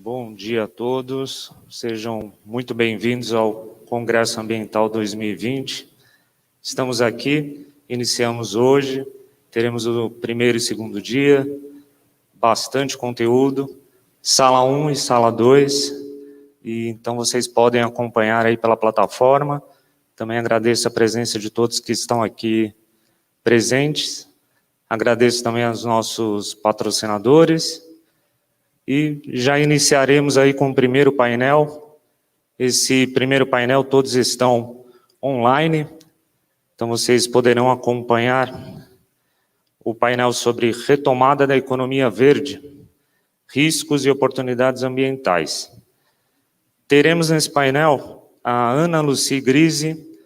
Bom dia a todos, sejam muito bem-vindos ao Congresso Ambiental 2020. Estamos aqui, iniciamos hoje, teremos o primeiro e segundo dia, bastante conteúdo, sala 1 e sala 2, e então vocês podem acompanhar aí pela plataforma. Também agradeço a presença de todos que estão aqui presentes, agradeço também aos nossos patrocinadores, e já iniciaremos aí com o primeiro painel. Esse primeiro painel, todos estão online, então vocês poderão acompanhar o painel sobre retomada da economia verde, riscos e oportunidades ambientais. Teremos nesse painel a Ana Lucy Grise,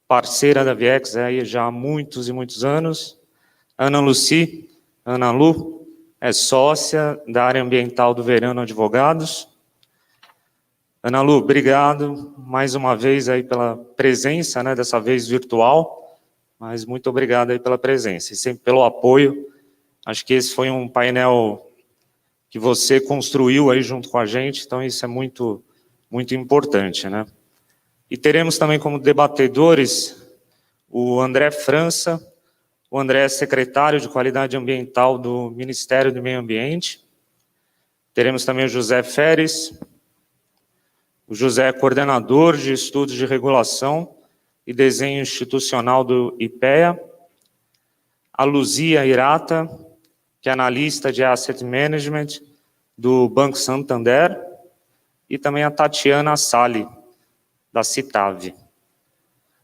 parceira da Viex aí já há muitos e muitos anos. Ana Lucy, Ana Lu, é sócia da área ambiental do Verano Advogados. Ana Lu, obrigado mais uma vez aí pela presença, né, dessa vez virtual, mas muito obrigado aí pela presença e sempre pelo apoio. Acho que esse foi um painel que você construiu aí junto com a gente, então isso é muito, muito importante, né? E teremos também como debatedores o André França. O André é secretário de Qualidade Ambiental do Ministério do Meio Ambiente. Teremos também o José Feres. O José é coordenador de Estudos de Regulação e Desenho Institucional do IPEA. A Luzia Hirata, que é analista de Asset Management do Banco Santander. E também a Tatiana Sali, da Citave.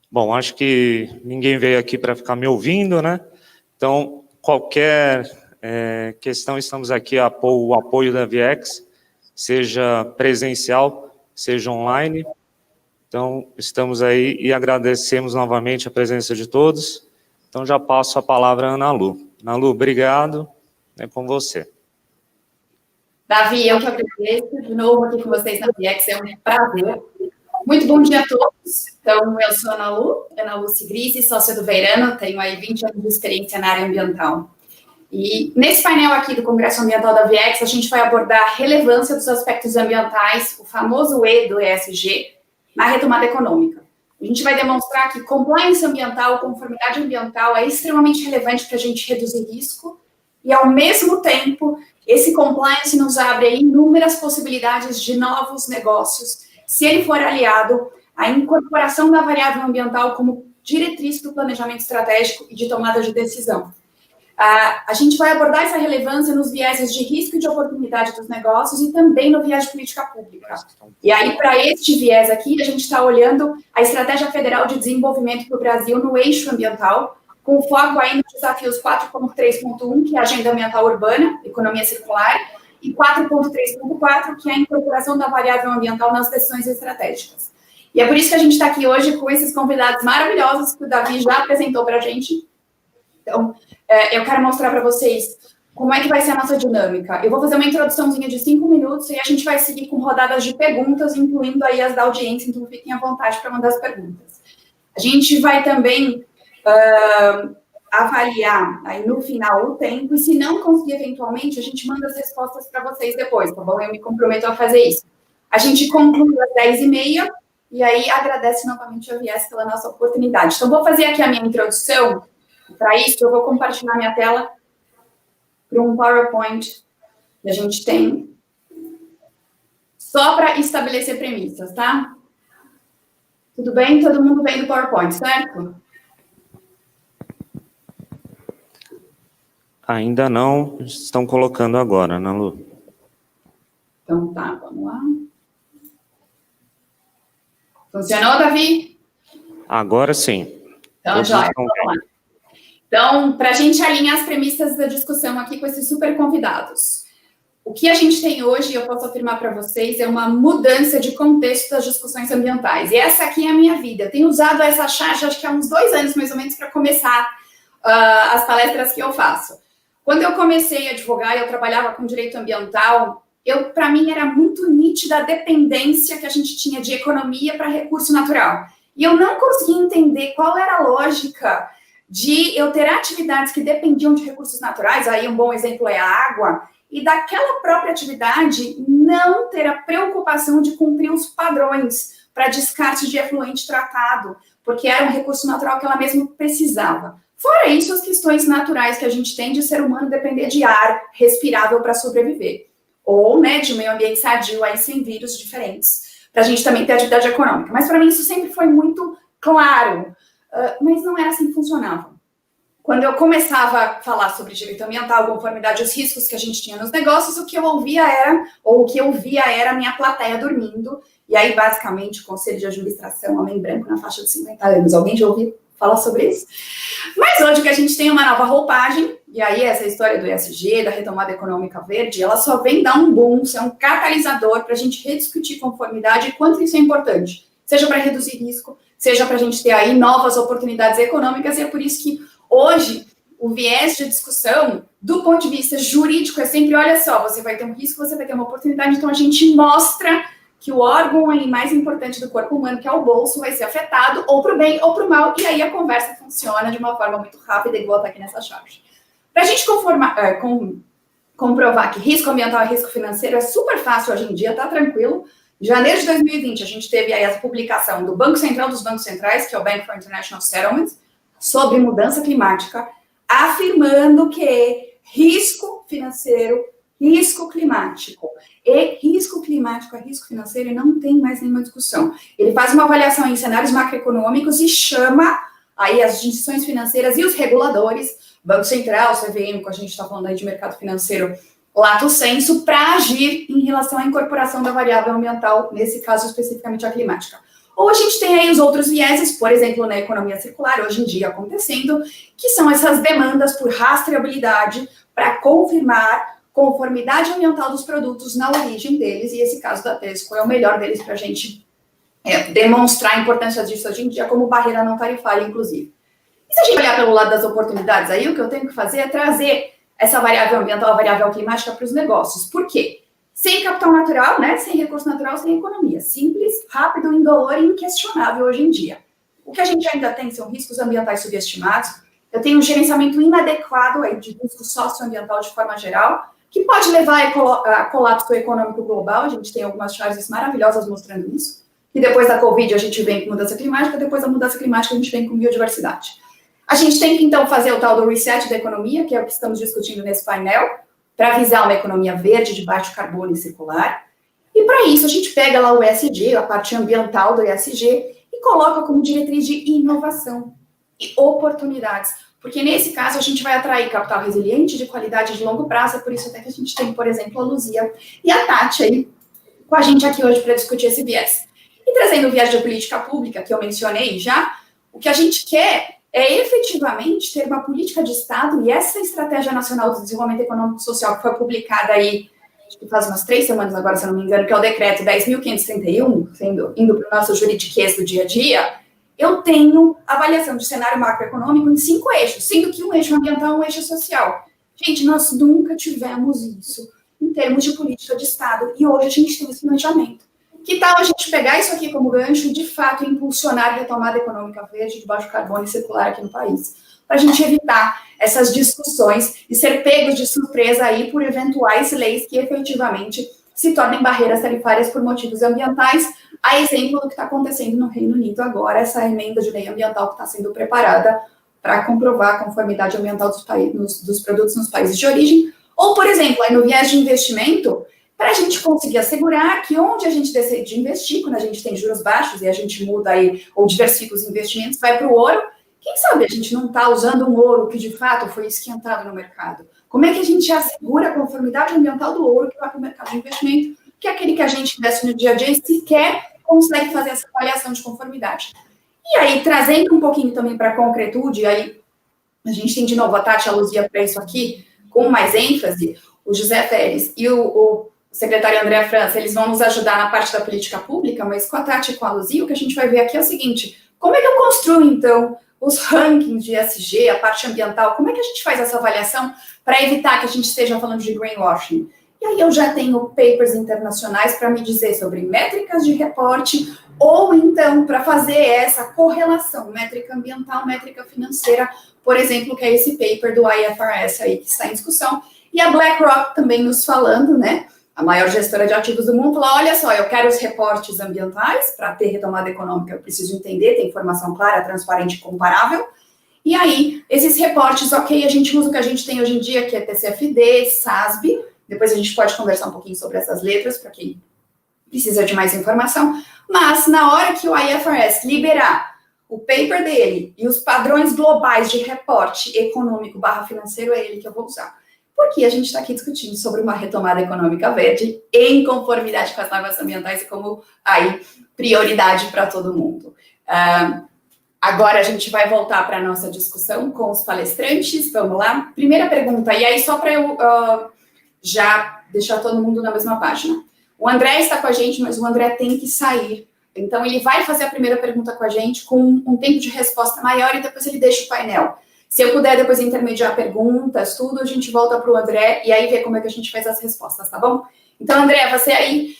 Bom, acho que ninguém veio aqui para ficar me ouvindo, né? Então, qualquer questão, estamos aqui o apoio da Viex, seja presencial, seja online. Então, estamos aí e agradecemos novamente a presença de todos. Então, já passo a palavra à Ana Lu. Ana Lu, obrigado, é com você. Davi, eu que agradeço de novo aqui com vocês na Viex, é um prazer. Muito bom dia a todos. Então, eu sou Ana Lucy Grise, sócia do Verano, tenho aí 20 anos de experiência na área ambiental. E nesse painel aqui do Congresso Ambiental da Viex, a gente vai abordar a relevância dos aspectos ambientais, o famoso E do ESG, na retomada econômica. A gente vai demonstrar que compliance ambiental, conformidade ambiental é extremamente relevante para a gente reduzir risco e, ao mesmo tempo, esse compliance nos abre inúmeras possibilidades de novos negócios, se ele for aliado à incorporação da variável ambiental como diretriz para o planejamento estratégico e de tomada de decisão. A gente vai abordar essa relevância nos vieses de risco e de oportunidade dos negócios e também no viés de política pública. E aí, para este viés aqui, a gente está olhando a Estratégia Federal de Desenvolvimento para o Brasil no eixo ambiental, com foco aí nos desafios 4.3.1, que é a Agenda Ambiental Urbana, Economia Circular, e 4.3.4, que é a incorporação da variável ambiental nas decisões estratégicas. E é por isso que a gente está aqui hoje com esses convidados maravilhosos que o Davi já apresentou para a gente. Então, eu quero mostrar para vocês como é que vai ser a nossa dinâmica. Eu vou fazer uma introduçãozinha de 5 minutos e a gente vai seguir com rodadas de perguntas, incluindo aí as da audiência, então fiquem à vontade para mandar as perguntas. A gente vai também avaliar aí no final o tempo, e se não conseguir eventualmente, a gente manda as respostas para vocês depois, tá bom? Eu me comprometo a fazer isso. A gente conclui às 10h30, e aí agradece novamente a Viex pela nossa oportunidade. Então, vou fazer aqui a minha introdução. Para isso, eu vou compartilhar minha tela para um PowerPoint que a gente tem, só para estabelecer premissas, tá? Tudo bem? Todo mundo vem do PowerPoint, certo? Ainda não, estão colocando agora, Ana Lu. Então tá, vamos lá. Funcionou, Davi? Agora sim. Então, joia, vamos lá. Então, para a gente alinhar as premissas da discussão aqui com esses super convidados. O que a gente tem hoje, eu posso afirmar para vocês, é uma mudança de contexto das discussões ambientais. E essa aqui é a minha vida. Eu tenho usado essa charge, acho que há uns 2 anos, mais ou menos, para começar as palestras que eu faço. Quando eu comecei a advogar, eu trabalhava com direito ambiental, para mim era muito nítida a dependência que a gente tinha de economia para recurso natural. E eu não conseguia entender qual era a lógica de eu ter atividades que dependiam de recursos naturais, aí um bom exemplo é a água, e daquela própria atividade não ter a preocupação de cumprir os padrões para descarte de efluente tratado, porque era um recurso natural que ela mesma precisava. Fora isso, as questões naturais que a gente tem de ser humano depender de ar respirável para sobreviver, ou, né, de um meio ambiente sadio, aí sem vírus diferentes, para a gente também ter atividade econômica. Mas para mim isso sempre foi muito claro, mas não era assim que funcionava. Quando eu começava a falar sobre direito ambiental, conformidade aos riscos que a gente tinha nos negócios, o que eu ouvia era, ou o que eu via era a minha plateia dormindo, e aí, basicamente, o conselho de administração, homem branco na faixa de 50 anos. Alguém já ouviu falar sobre isso? Mas hoje que a gente tem uma nova roupagem, e aí essa história do ESG, da retomada econômica verde, ela só vem dar um boom, ser um catalisador para a gente rediscutir conformidade e quanto isso é importante. Seja para reduzir risco, seja para a gente ter aí novas oportunidades econômicas, e é por isso que hoje o viés de discussão, do ponto de vista jurídico, é sempre, olha só, você vai ter um risco, você vai ter uma oportunidade, então a gente mostra que o órgão mais importante do corpo humano, que é o bolso, vai ser afetado, ou para o bem ou para o mal, e aí a conversa funciona de uma forma muito rápida, igual está aqui nessa charge. Para a gente comprovar que risco ambiental e risco financeiro é super fácil hoje em dia, tá tranquilo. Em janeiro de 2020, a gente teve aí a publicação do Banco Central dos Bancos Centrais, que é o Bank for International Settlements, sobre mudança climática, afirmando que risco financeiro, risco climático e risco climático é risco financeiro e não tem mais nenhuma discussão. Ele faz uma avaliação em cenários macroeconômicos e chama aí as instituições financeiras e os reguladores, Banco Central, CVM, que a gente está falando aí de mercado financeiro, lato sensu, para agir em relação à incorporação da variável ambiental, nesse caso especificamente a climática. Ou a gente tem aí os outros vieses, por exemplo, na economia circular, hoje em dia acontecendo, que são essas demandas por rastreabilidade para confirmar conformidade ambiental dos produtos na origem deles, e esse caso da Tesco é o melhor deles para a gente demonstrar a importância disso hoje em dia como barreira não tarifária, inclusive. E se a gente olhar pelo lado das oportunidades, aí o que eu tenho que fazer é trazer essa variável ambiental, a variável climática para os negócios. Por quê? Sem capital natural, né? Sem recurso natural, sem economia. Simples, rápido, indolor e inquestionável hoje em dia. O que a gente ainda tem são riscos ambientais subestimados. Eu tenho um gerenciamento inadequado aí de risco socioambiental de forma geral, que pode levar a colapso econômico global. A gente tem algumas charges maravilhosas mostrando isso. E depois da Covid a gente vem com mudança climática, depois da mudança climática a gente vem com biodiversidade. A gente tem que, então, fazer o tal do reset da economia, que é o que estamos discutindo nesse painel, para visar uma economia verde, de baixo carbono e circular. E para isso a gente pega lá o ESG, a parte ambiental do ESG, e coloca como diretriz de inovação e oportunidades. Porque nesse caso a gente vai atrair capital resiliente, de qualidade de longo prazo, é por isso até que a gente tem, por exemplo, a Luzia e a Tati aí com a gente aqui hoje para discutir esse viés. E trazendo o viés de política pública, que eu mencionei já, o que a gente quer é efetivamente ter uma política de Estado, e essa Estratégia Nacional de Desenvolvimento Econômico e Social, que foi publicada aí, acho que faz umas 3 semanas agora, se eu não me engano, que é o decreto 10.531, indo para o nosso juridiquês do dia a dia, eu tenho avaliação de cenário macroeconômico em 5 eixos, sendo que um eixo ambiental é um eixo social. Gente, nós nunca tivemos isso em termos de política de Estado, e hoje a gente tem esse planejamento. Que tal a gente pegar isso aqui como gancho e, de fato, impulsionar a retomada econômica verde de baixo carbono e circular aqui no país? Para a gente evitar essas discussões e ser pegos de surpresa aí por eventuais leis que efetivamente se tornem barreiras tarifárias por motivos ambientais, a exemplo do que está acontecendo no Reino Unido agora, essa emenda de lei ambiental que está sendo preparada para comprovar a conformidade ambiental dos produtos nos países de origem, ou, por exemplo, aí no viés de investimento, para a gente conseguir assegurar que onde a gente decide investir, quando a gente tem juros baixos e a gente muda aí, ou diversifica os investimentos, vai para o ouro, quem sabe a gente não está usando um ouro que de fato foi esquentado no mercado? Como é que a gente assegura a conformidade ambiental do ouro que vai para o mercado de investimento, que é aquele que a gente investe no dia a dia e sequer consegue fazer essa avaliação de conformidade? E aí, trazendo um pouquinho também para a concretude, aí a gente tem de novo a Tati e a Luzia para isso aqui, com mais ênfase, o José Félix e o secretário André França, eles vão nos ajudar na parte da política pública, mas com a Tati e com a Luzia, o que a gente vai ver aqui é o seguinte: como é que eu construo, então, os rankings de ESG, a parte ambiental, como é que a gente faz essa avaliação para evitar que a gente esteja falando de greenwashing? E aí eu já tenho papers internacionais para me dizer sobre métricas de reporte, ou então para fazer essa correlação, métrica ambiental, métrica financeira, por exemplo, que é esse paper do IFRS aí que está em discussão. E a BlackRock também nos falando, né? A maior gestora de ativos do mundo, falou, olha só, eu quero os reportes ambientais, para ter retomada econômica eu preciso entender, ter informação clara, transparente e comparável. E aí, esses reportes, ok, a gente usa o que a gente tem hoje em dia, que é TCFD, SASB, depois a gente pode conversar um pouquinho sobre essas letras, para quem precisa de mais informação, mas na hora que o IFRS liberar o paper dele e os padrões globais de reporte econômico / financeiro, é ele que eu vou usar. Porque a gente está aqui discutindo sobre uma retomada econômica verde em conformidade com as normas ambientais e como aí prioridade para todo mundo. Agora a gente vai voltar para a nossa discussão com os palestrantes. Vamos lá? Primeira pergunta, e aí só para eu já deixar todo mundo na mesma página. O André está com a gente, mas o André tem que sair. Então, ele vai fazer a primeira pergunta com a gente com um tempo de resposta maior e depois ele deixa o painel. Se eu puder depois intermediar perguntas, tudo, a gente volta para o André e aí vê como é que a gente faz as respostas, tá bom? Então, André, você aí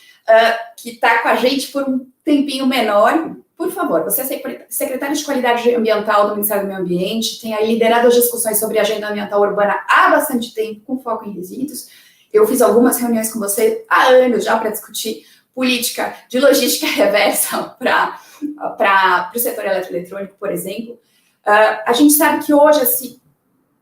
que está com a gente por um tempinho menor, por favor, você é secretário de Qualidade Ambiental do Ministério do Meio Ambiente, tem aí liderado as discussões sobre a agenda ambiental urbana há bastante tempo, com foco em resíduos. Eu fiz algumas reuniões com você há anos já para discutir política de logística reversa para o setor eletroeletrônico, por exemplo. A gente sabe que hoje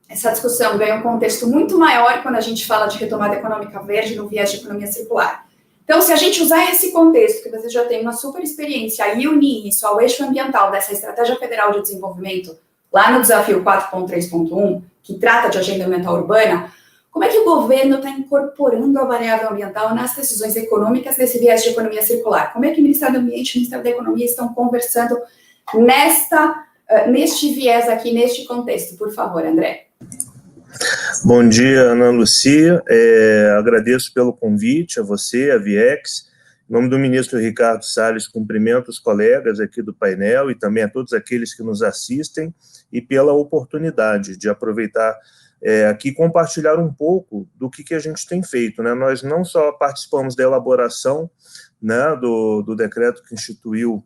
essa discussão ganha um contexto muito maior quando a gente fala de retomada econômica verde no viés de economia circular. Então, se a gente usar esse contexto, que você já tem uma super experiência, e unir isso ao eixo ambiental dessa Estratégia Federal de Desenvolvimento, lá no desafio 4.3.1, que trata de agenda ambiental urbana, como é que o governo está incorporando a variável ambiental nas decisões econômicas desse viés de economia circular? Como é que o Ministério do Ambiente e o Ministério da Economia estão conversando neste viés aqui, neste contexto? Por favor, André. Bom dia, Ana Lucia. Agradeço pelo convite a você, a Viex. Em nome do ministro Ricardo Salles, cumprimento os colegas aqui do painel e também a todos aqueles que nos assistem e pela oportunidade de aproveitar aqui compartilhar um pouco do que a gente tem feito, né? Nós não só participamos da elaboração, né, do decreto que instituiu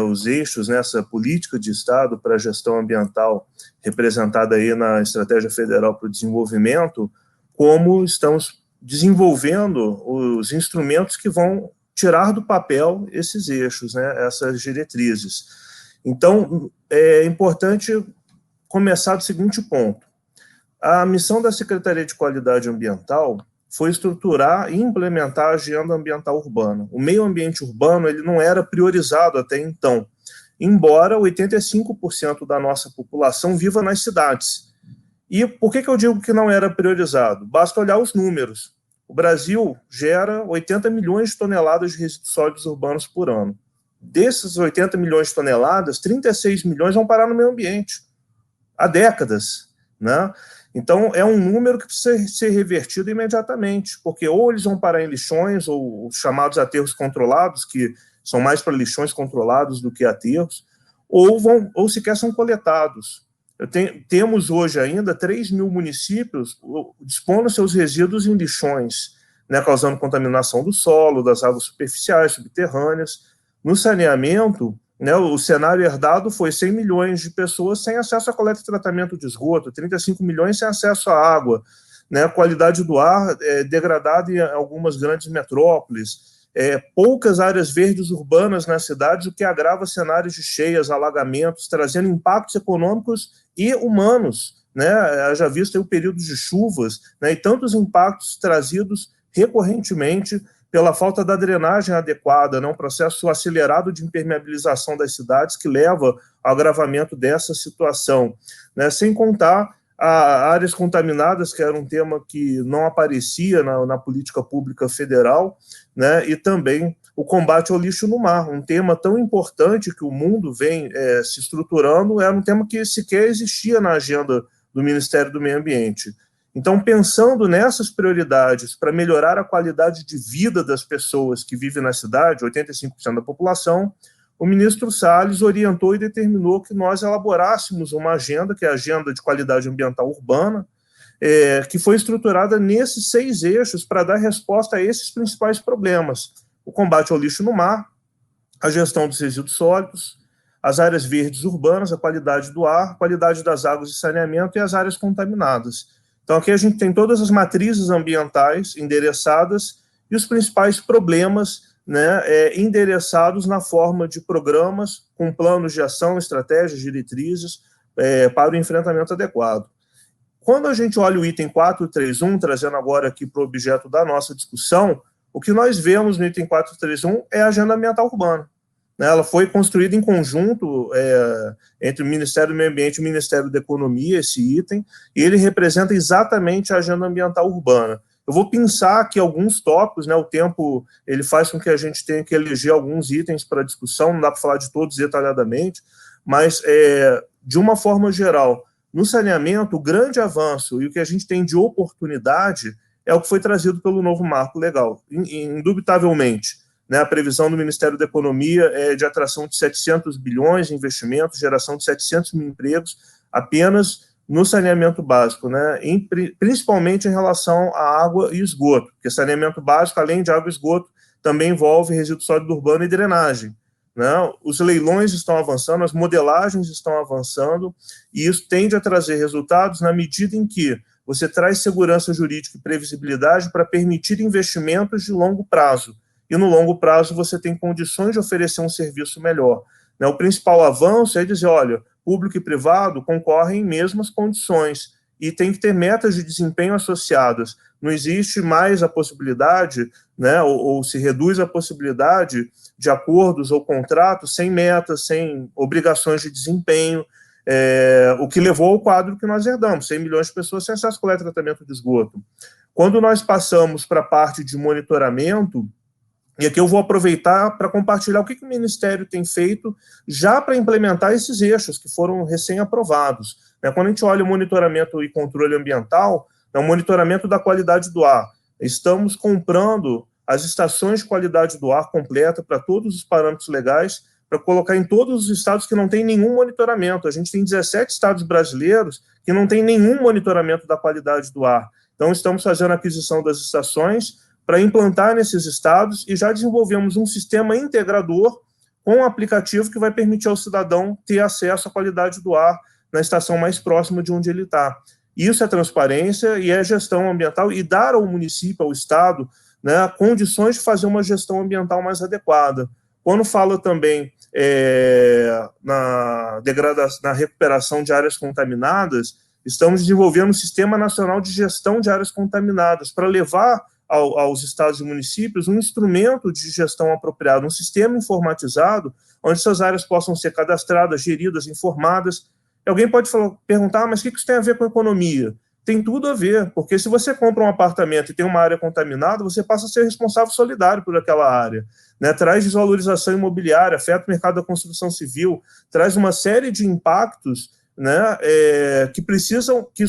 os eixos nessa política de Estado para a gestão ambiental representada aí na Estratégia Federal para o Desenvolvimento, como estamos desenvolvendo os instrumentos que vão tirar do papel esses eixos, né, essas diretrizes. Então, é importante começar do seguinte ponto. A missão da Secretaria de Qualidade Ambiental foi estruturar e implementar a agenda ambiental urbana. O meio ambiente urbano ele não era priorizado até então, embora 85% da nossa população viva nas cidades. E por que eu digo que não era priorizado? Basta olhar os números. O Brasil gera 80 milhões de toneladas de resíduos sólidos urbanos por ano. Desses 80 milhões de toneladas, 36 milhões vão parar no meio ambiente. Há décadas, né? Então, é um número que precisa ser revertido imediatamente, porque ou eles vão parar em lixões, ou os chamados aterros controlados, que são mais para lixões controlados do que aterros, ou sequer são coletados. Temos hoje ainda 3 mil municípios dispondo seus resíduos em lixões, né, causando contaminação do solo, das águas superficiais, subterrâneas. No saneamento, né, o cenário herdado foi 100 milhões de pessoas sem acesso à coleta e tratamento de esgoto, 35 milhões sem acesso à água, né, a qualidade do ar degradada em algumas grandes metrópoles, poucas áreas verdes urbanas nas cidades, o que agrava cenários de cheias, alagamentos, trazendo impactos econômicos e humanos, né, já visto aí o período de chuvas, né, e tantos impactos trazidos recorrentemente pela falta da drenagem adequada, né, um processo acelerado de impermeabilização das cidades que leva ao agravamento dessa situação, né, sem contar áreas contaminadas, que era um tema que não aparecia na política pública federal, né, e também o combate ao lixo no mar, um tema tão importante que o mundo vem se estruturando, era um tema que sequer existia na agenda do Ministério do Meio Ambiente. Então, pensando nessas prioridades para melhorar a qualidade de vida das pessoas que vivem na cidade, 85% da população, o ministro Salles orientou e determinou que nós elaborássemos uma agenda, que é a Agenda de Qualidade Ambiental Urbana, que foi estruturada nesses 6 eixos para dar resposta a esses principais problemas: o combate ao lixo no mar, a gestão dos resíduos sólidos, as áreas verdes urbanas, a qualidade do ar, a qualidade das águas de saneamento e as áreas contaminadas. Então, aqui a gente tem todas as matrizes ambientais endereçadas e os principais problemas, né, endereçados na forma de programas com planos de ação, estratégias, diretrizes para o enfrentamento adequado. Quando a gente olha o item 431, trazendo agora aqui para o objeto da nossa discussão, o que nós vemos no item 431 é a Agenda Ambiental Urbana. Ela foi construída em conjunto entre o Ministério do Meio Ambiente e o Ministério da Economia, esse item, e ele representa exatamente a Agenda Ambiental Urbana. Eu vou pensar aqui alguns tópicos, né, o tempo ele faz com que a gente tenha que eleger alguns itens para discussão, não dá para falar de todos detalhadamente, mas, de uma forma geral, no saneamento, o grande avanço e o que a gente tem de oportunidade é o que foi trazido pelo novo marco legal, indubitavelmente. Né, a previsão do Ministério da Economia é de atração de 700 bilhões de investimentos, geração de 700 mil empregos, apenas no saneamento básico, né, principalmente em relação à água e esgoto, porque saneamento básico, além de água e esgoto, também envolve resíduo sólido urbano e drenagem. Né, os leilões estão avançando, as modelagens estão avançando, e isso tende a trazer resultados na medida em que você traz segurança jurídica e previsibilidade para permitir investimentos de longo prazo. E no longo prazo você tem condições de oferecer um serviço melhor. O principal avanço é dizer, olha, público e privado concorrem em mesmas condições e tem que ter metas de desempenho associadas. Não existe mais a possibilidade, né, ou se reduz a possibilidade de acordos ou contratos sem metas, sem obrigações de desempenho, o que levou ao quadro que nós herdamos, 100 milhões de pessoas sem acesso ao coleta e tratamento de esgoto. Quando nós passamos para a parte de monitoramento, e aqui eu vou aproveitar para compartilhar o que o Ministério tem feito já para implementar esses eixos que foram recém-aprovados. Quando a gente olha o monitoramento e controle ambiental, é o monitoramento da qualidade do ar. Estamos comprando as estações de qualidade do ar completa para todos os parâmetros legais, para colocar em todos os estados que não tem nenhum monitoramento. A gente tem 17 estados brasileiros que não tem nenhum monitoramento da qualidade do ar. Então, estamos fazendo a aquisição das estações para implantar nesses estados e já desenvolvemos um sistema integrador com um aplicativo que vai permitir ao cidadão ter acesso à qualidade do ar na estação mais próxima de onde ele está. Isso é transparência e é gestão ambiental e dar ao município, ao estado, né, condições de fazer uma gestão ambiental mais adequada. Quando fala também na recuperação de áreas contaminadas, estamos desenvolvendo um Sistema Nacional de Gestão de Áreas Contaminadas para levar aos estados e municípios um instrumento de gestão apropriado, um sistema informatizado, onde essas áreas possam ser cadastradas, geridas, informadas. E alguém pode perguntar, mas o que isso tem a ver com economia? Tem tudo a ver, porque se você compra um apartamento e tem uma área contaminada, você passa a ser responsável solidário por aquela área. Né? Traz desvalorização imobiliária, afeta o mercado da construção civil, traz uma série de impactos, né, que precisam, que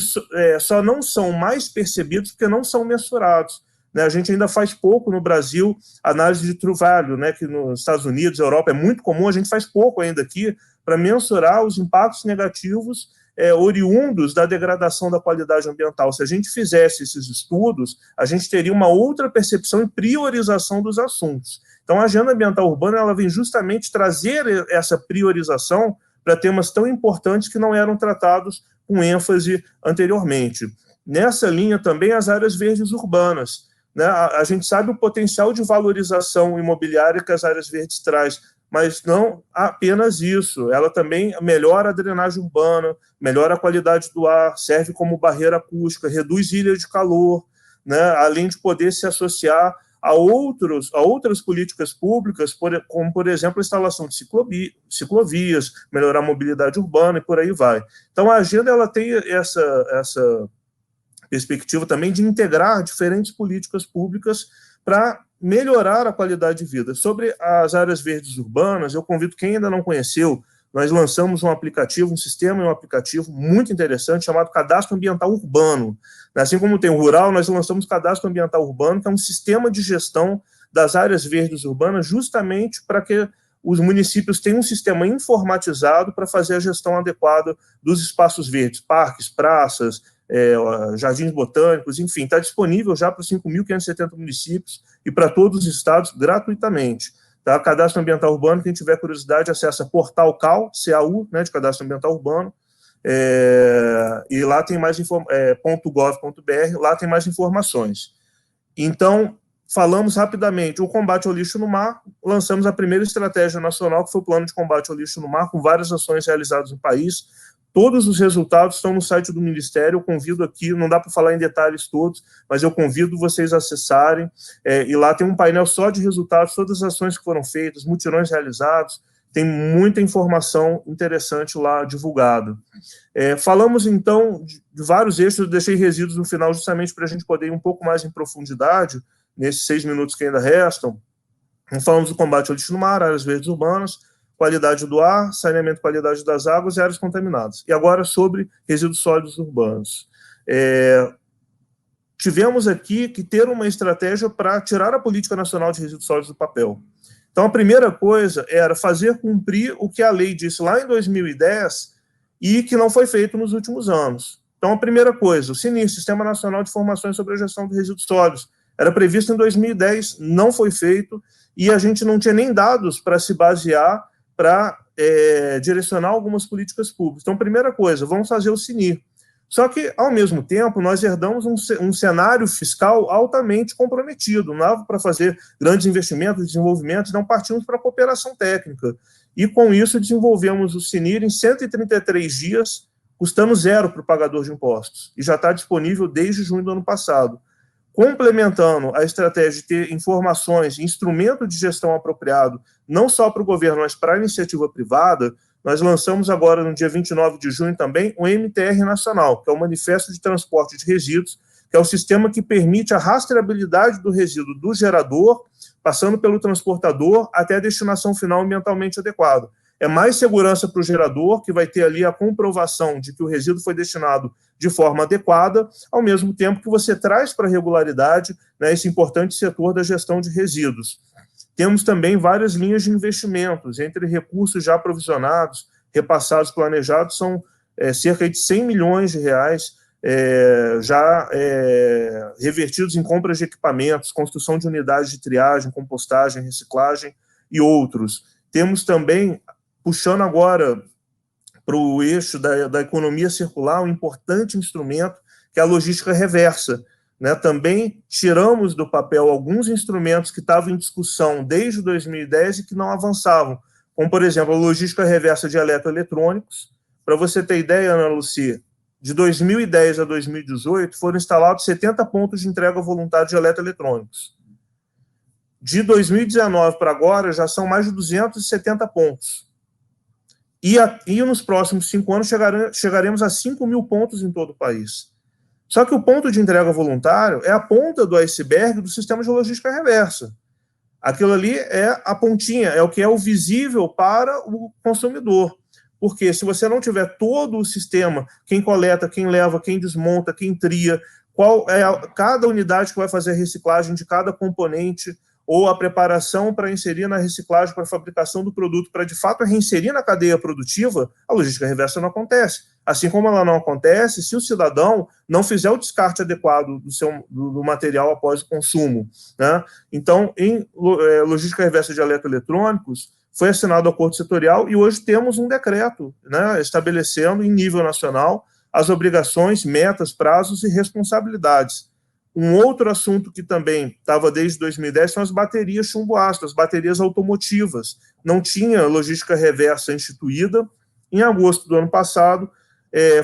só não são mais percebidos porque não são mensurados. Né, a gente ainda faz pouco no Brasil análise de true value, né, que nos Estados Unidos, Europa é muito comum, a gente faz pouco ainda aqui para mensurar os impactos negativos oriundos da degradação da qualidade ambiental. Se a gente fizesse esses estudos, a gente teria uma outra percepção e priorização dos assuntos. Então, a Agenda Ambiental Urbana ela vem justamente trazer essa priorização para temas tão importantes que não eram tratados com ênfase anteriormente. Nessa linha também as áreas verdes urbanas. Né? A gente sabe o potencial de valorização imobiliária que as áreas verdes traz, mas não apenas isso. Ela também melhora a drenagem urbana, melhora a qualidade do ar, serve como barreira acústica, reduz ilhas de calor, né? Além de poder se associar a outras políticas públicas, como, por exemplo, a instalação de ciclovias, melhorar a mobilidade urbana e por aí vai. Então, a agenda ela tem essa perspectiva também de integrar diferentes políticas públicas para melhorar a qualidade de vida. Sobre as áreas verdes urbanas, eu convido quem ainda não conheceu, nós lançamos um aplicativo, um sistema e um aplicativo muito interessante chamado Cadastro Ambiental Urbano. Assim como tem o rural, nós lançamos o Cadastro Ambiental Urbano, que é um sistema de gestão das áreas verdes urbanas, justamente para que os municípios tenham um sistema informatizado para fazer a gestão adequada dos espaços verdes, parques, praças, jardins botânicos, enfim, está disponível já para os 5.570 municípios e para todos os estados gratuitamente. Tá? Cadastro Ambiental Urbano, quem tiver curiosidade, acessa portal CAU, CAU, né, de Cadastro Ambiental Urbano, e lá tem mais .gov.br, lá tem mais informações. Então, falamos rapidamente, o combate ao lixo no mar, lançamos a primeira estratégia nacional, que foi o Plano de Combate ao Lixo no Mar, com várias ações realizadas no país. Todos os resultados estão no site do Ministério, eu convido aqui, não dá para falar em detalhes todos, mas eu convido vocês a acessarem, e lá tem um painel só de resultados, todas as ações que foram feitas, mutirões realizados, tem muita informação interessante lá divulgada. Falamos, então, de vários eixos, eu deixei resíduos no final justamente para a gente poder ir um pouco mais em profundidade, nesses 6 minutos que ainda restam. Falamos do combate ao lixo no mar, áreas verdes urbanas, qualidade do ar, saneamento e qualidade das águas e áreas contaminadas. E agora sobre resíduos sólidos urbanos. Tivemos aqui que ter uma estratégia para tirar a Política Nacional de Resíduos Sólidos do papel. Então, a primeira coisa era fazer cumprir o que a lei disse lá em 2010 e que não foi feito nos últimos anos. Então, a primeira coisa, o SINIR, Sistema Nacional de Informações sobre a Gestão de Resíduos Sólidos, era previsto em 2010, não foi feito, e a gente não tinha nem dados para se basear para direcionar algumas políticas públicas. Então, primeira coisa, vamos fazer o SINIR. Só que, ao mesmo tempo, nós herdamos um cenário fiscal altamente comprometido. Não dava para fazer grandes investimentos, desenvolvimentos, não partimos para a cooperação técnica. E, com isso, desenvolvemos o SINIR em 133 dias, custando zero para o pagador de impostos. E já está disponível desde junho do ano passado. Complementando a estratégia de ter informações, instrumento de gestão apropriado, não só para o governo, mas para a iniciativa privada, nós lançamos agora, no dia 29 de junho também, o MTR Nacional, que é o Manifesto de Transporte de Resíduos, que é o sistema que permite a rastreabilidade do resíduo do gerador, passando pelo transportador, até a destinação final ambientalmente adequada. É mais segurança para o gerador, que vai ter ali a comprovação de que o resíduo foi destinado de forma adequada, ao mesmo tempo que você traz para a regularidade, né, esse importante setor da gestão de resíduos. Temos também várias linhas de investimentos, entre recursos já provisionados, repassados, planejados, são cerca de 100 milhões de reais já revertidos em compras de equipamentos, construção de unidades de triagem, compostagem, reciclagem e outros. Temos também, puxando agora para o eixo da economia circular, um importante instrumento, que é a logística reversa. Né? Também tiramos do papel alguns instrumentos que estavam em discussão desde 2010 e que não avançavam, como, por exemplo, a logística reversa de eletroeletrônicos. Para você ter ideia, Ana Lucia, de 2010 a 2018 foram instalados 70 pontos de entrega voluntária de eletroeletrônicos. De 2019 para agora, já são mais de 270 pontos. E nos próximos 5 anos chegaremos a 5 mil pontos em todo o país. Só que o ponto de entrega voluntário é a ponta do iceberg do sistema de logística reversa. Aquilo ali é a pontinha, é o que é o visível para o consumidor. Porque se você não tiver todo o sistema, quem coleta, quem leva, quem desmonta, quem tria, qual é cada unidade que vai fazer a reciclagem de cada componente, ou a preparação para inserir na reciclagem, para a fabricação do produto, para de fato reinserir na cadeia produtiva, a logística reversa não acontece. Assim como ela não acontece se o cidadão não fizer o descarte adequado do material após o consumo. Né? Então, em logística reversa de eletroeletrônicos, foi assinado o acordo setorial e hoje temos um decreto, né, estabelecendo em nível nacional as obrigações, metas, prazos e responsabilidades. Um outro assunto que também estava desde 2010 são as baterias chumbo-ácido, as baterias automotivas. Não tinha logística reversa instituída. Em agosto do ano passado,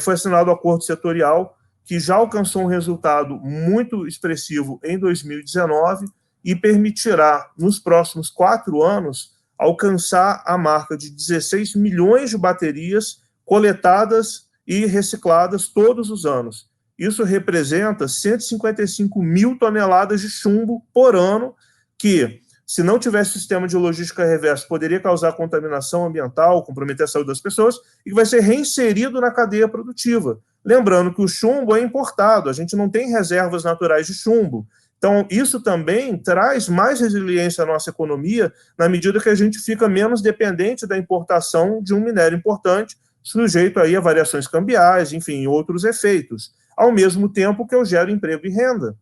foi assinado o acordo setorial, que já alcançou um resultado muito expressivo em 2019 e permitirá, nos próximos 4 anos, alcançar a marca de 16 milhões de baterias coletadas e recicladas todos os anos. Isso representa 155 mil toneladas de chumbo por ano, que, se não tivesse sistema de logística reversa, poderia causar contaminação ambiental, comprometer a saúde das pessoas, e que vai ser reinserido na cadeia produtiva. Lembrando que o chumbo é importado, a gente não tem reservas naturais de chumbo. Então, isso também traz mais resiliência à nossa economia, na medida que a gente fica menos dependente da importação de um minério importante, sujeito aí a variações cambiais, enfim, outros efeitos. ao mesmo tempo que eu gero emprego e renda,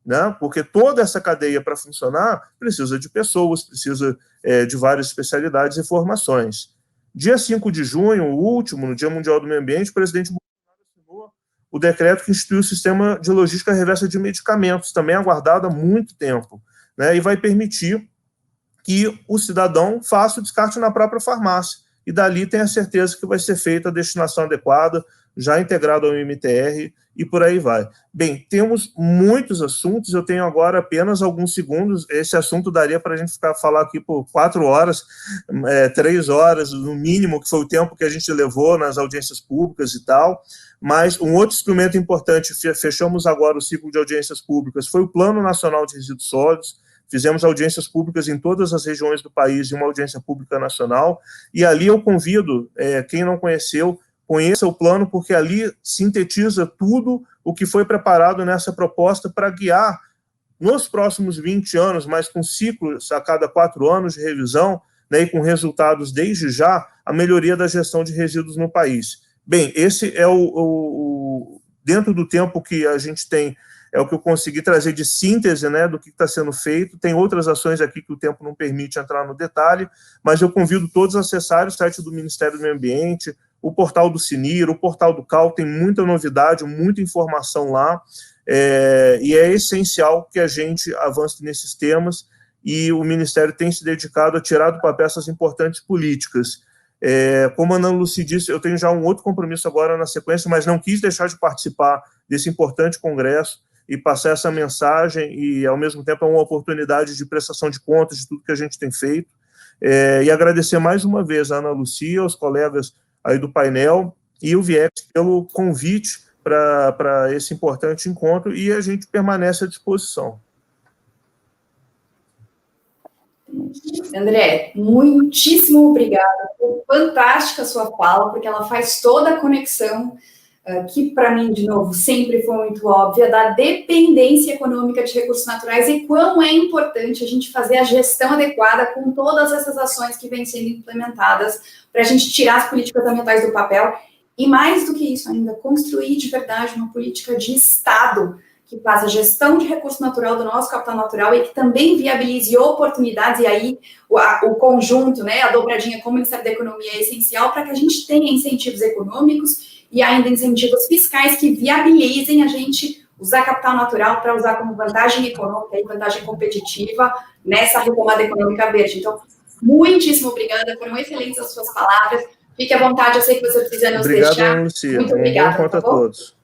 né? Porque toda essa cadeia, para funcionar, precisa de pessoas, precisa de várias especialidades e formações. Dia 5 de junho, o último, no Dia Mundial do Meio Ambiente, o presidente Bolsonaro assinou o decreto que instituiu o Sistema de Logística Reversa de Medicamentos, também aguardado há muito tempo, né? E vai permitir que o cidadão faça o descarte na própria farmácia, e dali tem a certeza que vai ser feita a destinação adequada, já integrado ao MTR, e por aí vai. Bem, temos muitos assuntos, eu tenho agora apenas alguns segundos, esse assunto daria para a gente falar aqui por 4 horas, 3 horas, no mínimo, que foi o tempo que a gente levou nas audiências públicas e tal, mas um outro instrumento importante, fechamos agora o ciclo de audiências públicas, foi o Plano Nacional de Resíduos Sólidos. Fizemos audiências públicas em todas as regiões do país e uma audiência pública nacional, e ali eu convido, quem não conheceu, conheça o plano, porque ali sintetiza tudo o que foi preparado nessa proposta para guiar, nos próximos 20 anos, mas com ciclos a cada 4 anos de revisão, né, e com resultados desde já, a melhoria da gestão de resíduos no país. Bem, esse é dentro do tempo que a gente tem, é o que eu consegui trazer de síntese, né, do que está sendo feito. Tem outras ações aqui que o tempo não permite entrar no detalhe, mas eu convido todos a acessarem o site do Ministério do Meio Ambiente, o portal do CNIR, o portal do CAL, tem muita novidade, muita informação lá, e é essencial que a gente avance nesses temas, e o Ministério tem se dedicado a tirar do papel essas importantes políticas. Como a Ana Lucy disse, eu tenho já um outro compromisso agora na sequência, mas não quis deixar de participar desse importante congresso, e passar essa mensagem, e ao mesmo tempo é uma oportunidade de prestação de contas de tudo que a gente tem feito, e agradecer mais uma vez a Ana Lucia, aos colegas aí do painel, e o Viex pelo convite para esse importante encontro, e a gente permanece à disposição. André, muitíssimo obrigada, foi fantástica a sua fala, porque ela faz toda a conexão que para mim, de novo, sempre foi muito óbvia, da dependência econômica de recursos naturais e quão é importante a gente fazer a gestão adequada com todas essas ações que vêm sendo implementadas para a gente tirar as políticas ambientais do papel e, mais do que isso ainda, construir de verdade uma política de Estado que faça gestão de recurso natural do nosso capital natural e que também viabilize oportunidades, e aí o conjunto, né, a dobradinha com o Ministério da Economia é essencial para que a gente tenha incentivos econômicos e ainda incentivos fiscais que viabilizem a gente usar capital natural para usar como vantagem econômica e vantagem competitiva nessa retomada econômica verde. Então, muitíssimo obrigada, foram excelentes as suas palavras. Fique à vontade, eu sei que você precisa nos Obrigado, deixar. Ana Lucia. Muito obrigada. Bom encontro a todos.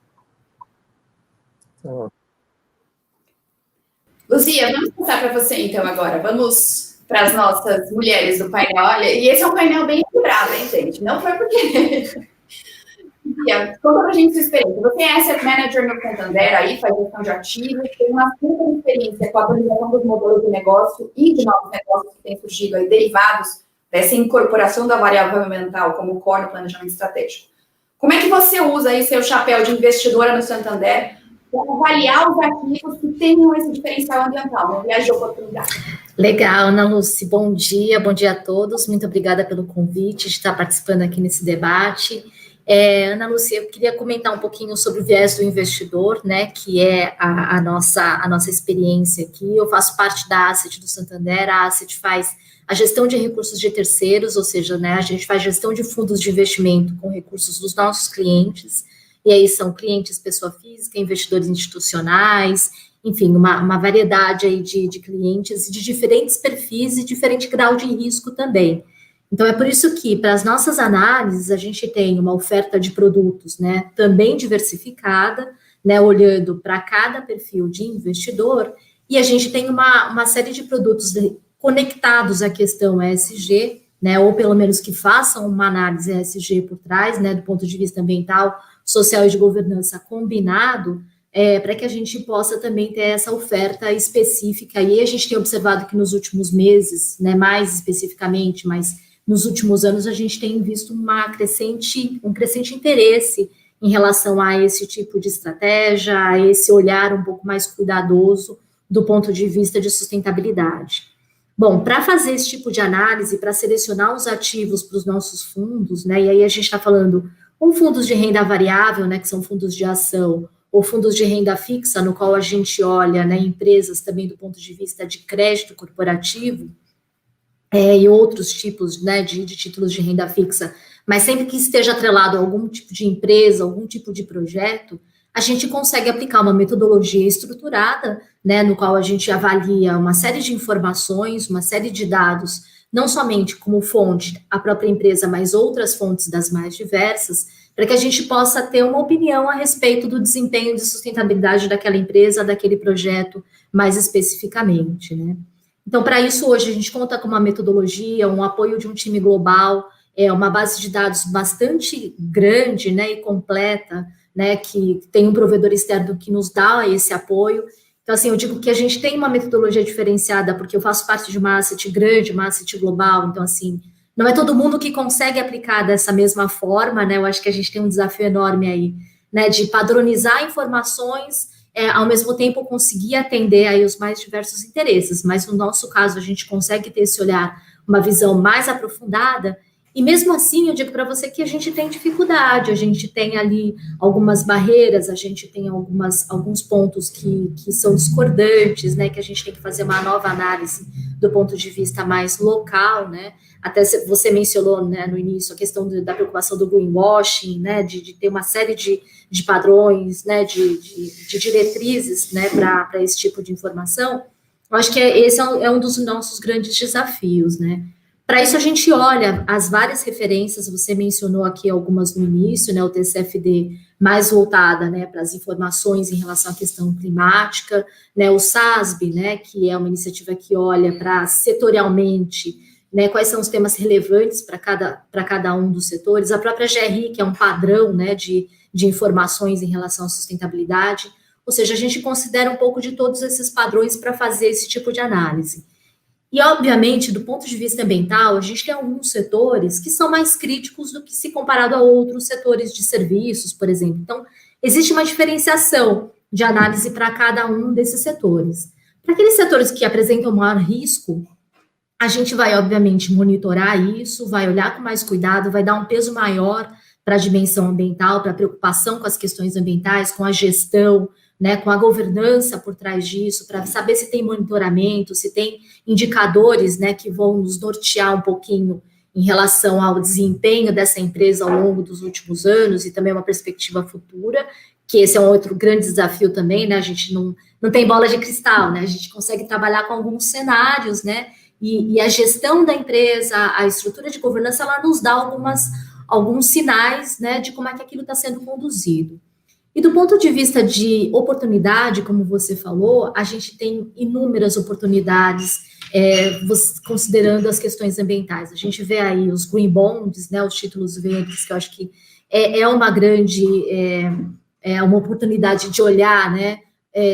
Luzia, vamos passar para você então agora. Vamos para as nossas mulheres do painel. Olha, e esse é um painel bem equilibrado, hein, gente? Não foi porque... Conta pra gente sua experiência. Você é asset manager no Santander, aí faz gestão de ativos, tem uma super experiência com a atualização dos modelos de negócio e de novos negócios que têm surgido aí, derivados dessa incorporação da variável ambiental como core no planejamento estratégico. Como é que você usa aí seu chapéu de investidora no Santander para avaliar os ativos que tenham esse diferencial ambiental, uma viagem de oportunidade? Legal, Ana Lúcia, bom dia a todos, muito obrigada pelo convite de estar participando aqui nesse debate. Ana Lúcia, eu queria comentar um pouquinho sobre o viés do investidor, né, que é a nossa experiência aqui. Eu faço parte da Asset do Santander. A Asset faz a gestão de recursos de terceiros, ou seja, né, a gente faz gestão de fundos de investimento com recursos dos nossos clientes, e aí são clientes pessoa física, investidores institucionais, enfim, uma variedade aí de clientes de diferentes perfis e diferente grau de risco também. Então, é por isso que, para as nossas análises, a gente tem uma oferta de produtos, né, também diversificada, né, olhando para cada perfil de investidor, e a gente tem uma série de produtos conectados à questão ESG, né, ou pelo menos que façam uma análise ESG por trás, né, do ponto de vista ambiental, social e de governança combinado, para que a gente possa também ter essa oferta específica. E a gente tem observado que nos últimos meses, né, mais especificamente, mas nos últimos anos a gente tem visto um crescente interesse em relação a esse tipo de estratégia, a esse olhar um pouco mais cuidadoso do ponto de vista de sustentabilidade. Bom, para fazer esse tipo de análise, para selecionar os ativos para os nossos fundos, né, e aí a gente está falando com fundos de renda variável, né, que são fundos de ação, ou fundos de renda fixa, no qual a gente olha, né, empresas também do ponto de vista de crédito corporativo, e outros tipos, né, de títulos de renda fixa, mas sempre que esteja atrelado a algum tipo de empresa, algum tipo de projeto, a gente consegue aplicar uma metodologia estruturada, né, no qual a gente avalia uma série de informações, uma série de dados, não somente como fonte a própria empresa, mas outras fontes das mais diversas, para que a gente possa ter uma opinião a respeito do desempenho de sustentabilidade daquela empresa, daquele projeto, mais especificamente, né. Então, para isso, hoje, a gente conta com uma metodologia, um apoio de um time global, uma base de dados bastante grande, né, e completa, né, que tem um provedor externo que nos dá esse apoio. Então, assim, eu digo que a gente tem uma metodologia diferenciada, porque eu faço parte de uma asset grande, uma asset global, então, assim, não é todo mundo que consegue aplicar dessa mesma forma, né, eu acho que a gente tem um desafio enorme aí, né, de padronizar informações, ao mesmo tempo conseguir atender aí os mais diversos interesses, mas no nosso caso a gente consegue ter esse olhar, uma visão mais aprofundada, e mesmo assim eu digo para você que a gente tem dificuldade, a gente tem ali algumas barreiras, a gente tem alguns pontos que são discordantes, né, que a gente tem que fazer uma nova análise do ponto de vista mais local, né, até você mencionou, né, no início a questão da preocupação do greenwashing, né, de ter uma série de padrões, né, de diretrizes, né, para esse tipo de informação. Eu acho que esse é um dos nossos grandes desafios, né. Para isso a gente olha as várias referências, você mencionou aqui algumas no início, né, o TCFD mais voltada, né, para as informações em relação à questão climática, né, o SASB, né, que é uma iniciativa que olha para setorialmente, né, quais são os temas relevantes para cada um dos setores, a própria GRI, que é um padrão, né, de informações em relação à sustentabilidade, ou seja, a gente considera um pouco de todos esses padrões para fazer esse tipo de análise. E, obviamente, do ponto de vista ambiental, a gente tem alguns setores que são mais críticos do que se comparado a outros setores de serviços, por exemplo. Então, existe uma diferenciação de análise para cada um desses setores. Para aqueles setores que apresentam maior risco, a gente vai, obviamente, monitorar isso, vai olhar com mais cuidado, vai dar um peso maior para a dimensão ambiental, para a preocupação com as questões ambientais, com a gestão, né, com a governança por trás disso, para saber se tem monitoramento, se tem indicadores, né, que vão nos nortear um pouquinho em relação ao desempenho dessa empresa ao longo dos últimos anos e também uma perspectiva futura, que esse é um outro grande desafio também, né, a gente não tem bola de cristal, né, a gente consegue trabalhar com alguns cenários, né, e a gestão da empresa, a estrutura de governança, ela nos dá alguns sinais, né, de como é que aquilo está sendo conduzido. E do ponto de vista de oportunidade, como você falou, a gente tem inúmeras oportunidades, considerando as questões ambientais. A gente vê aí os green bonds, né, os títulos verdes, que eu acho que é uma grande, uma oportunidade de olhar, né,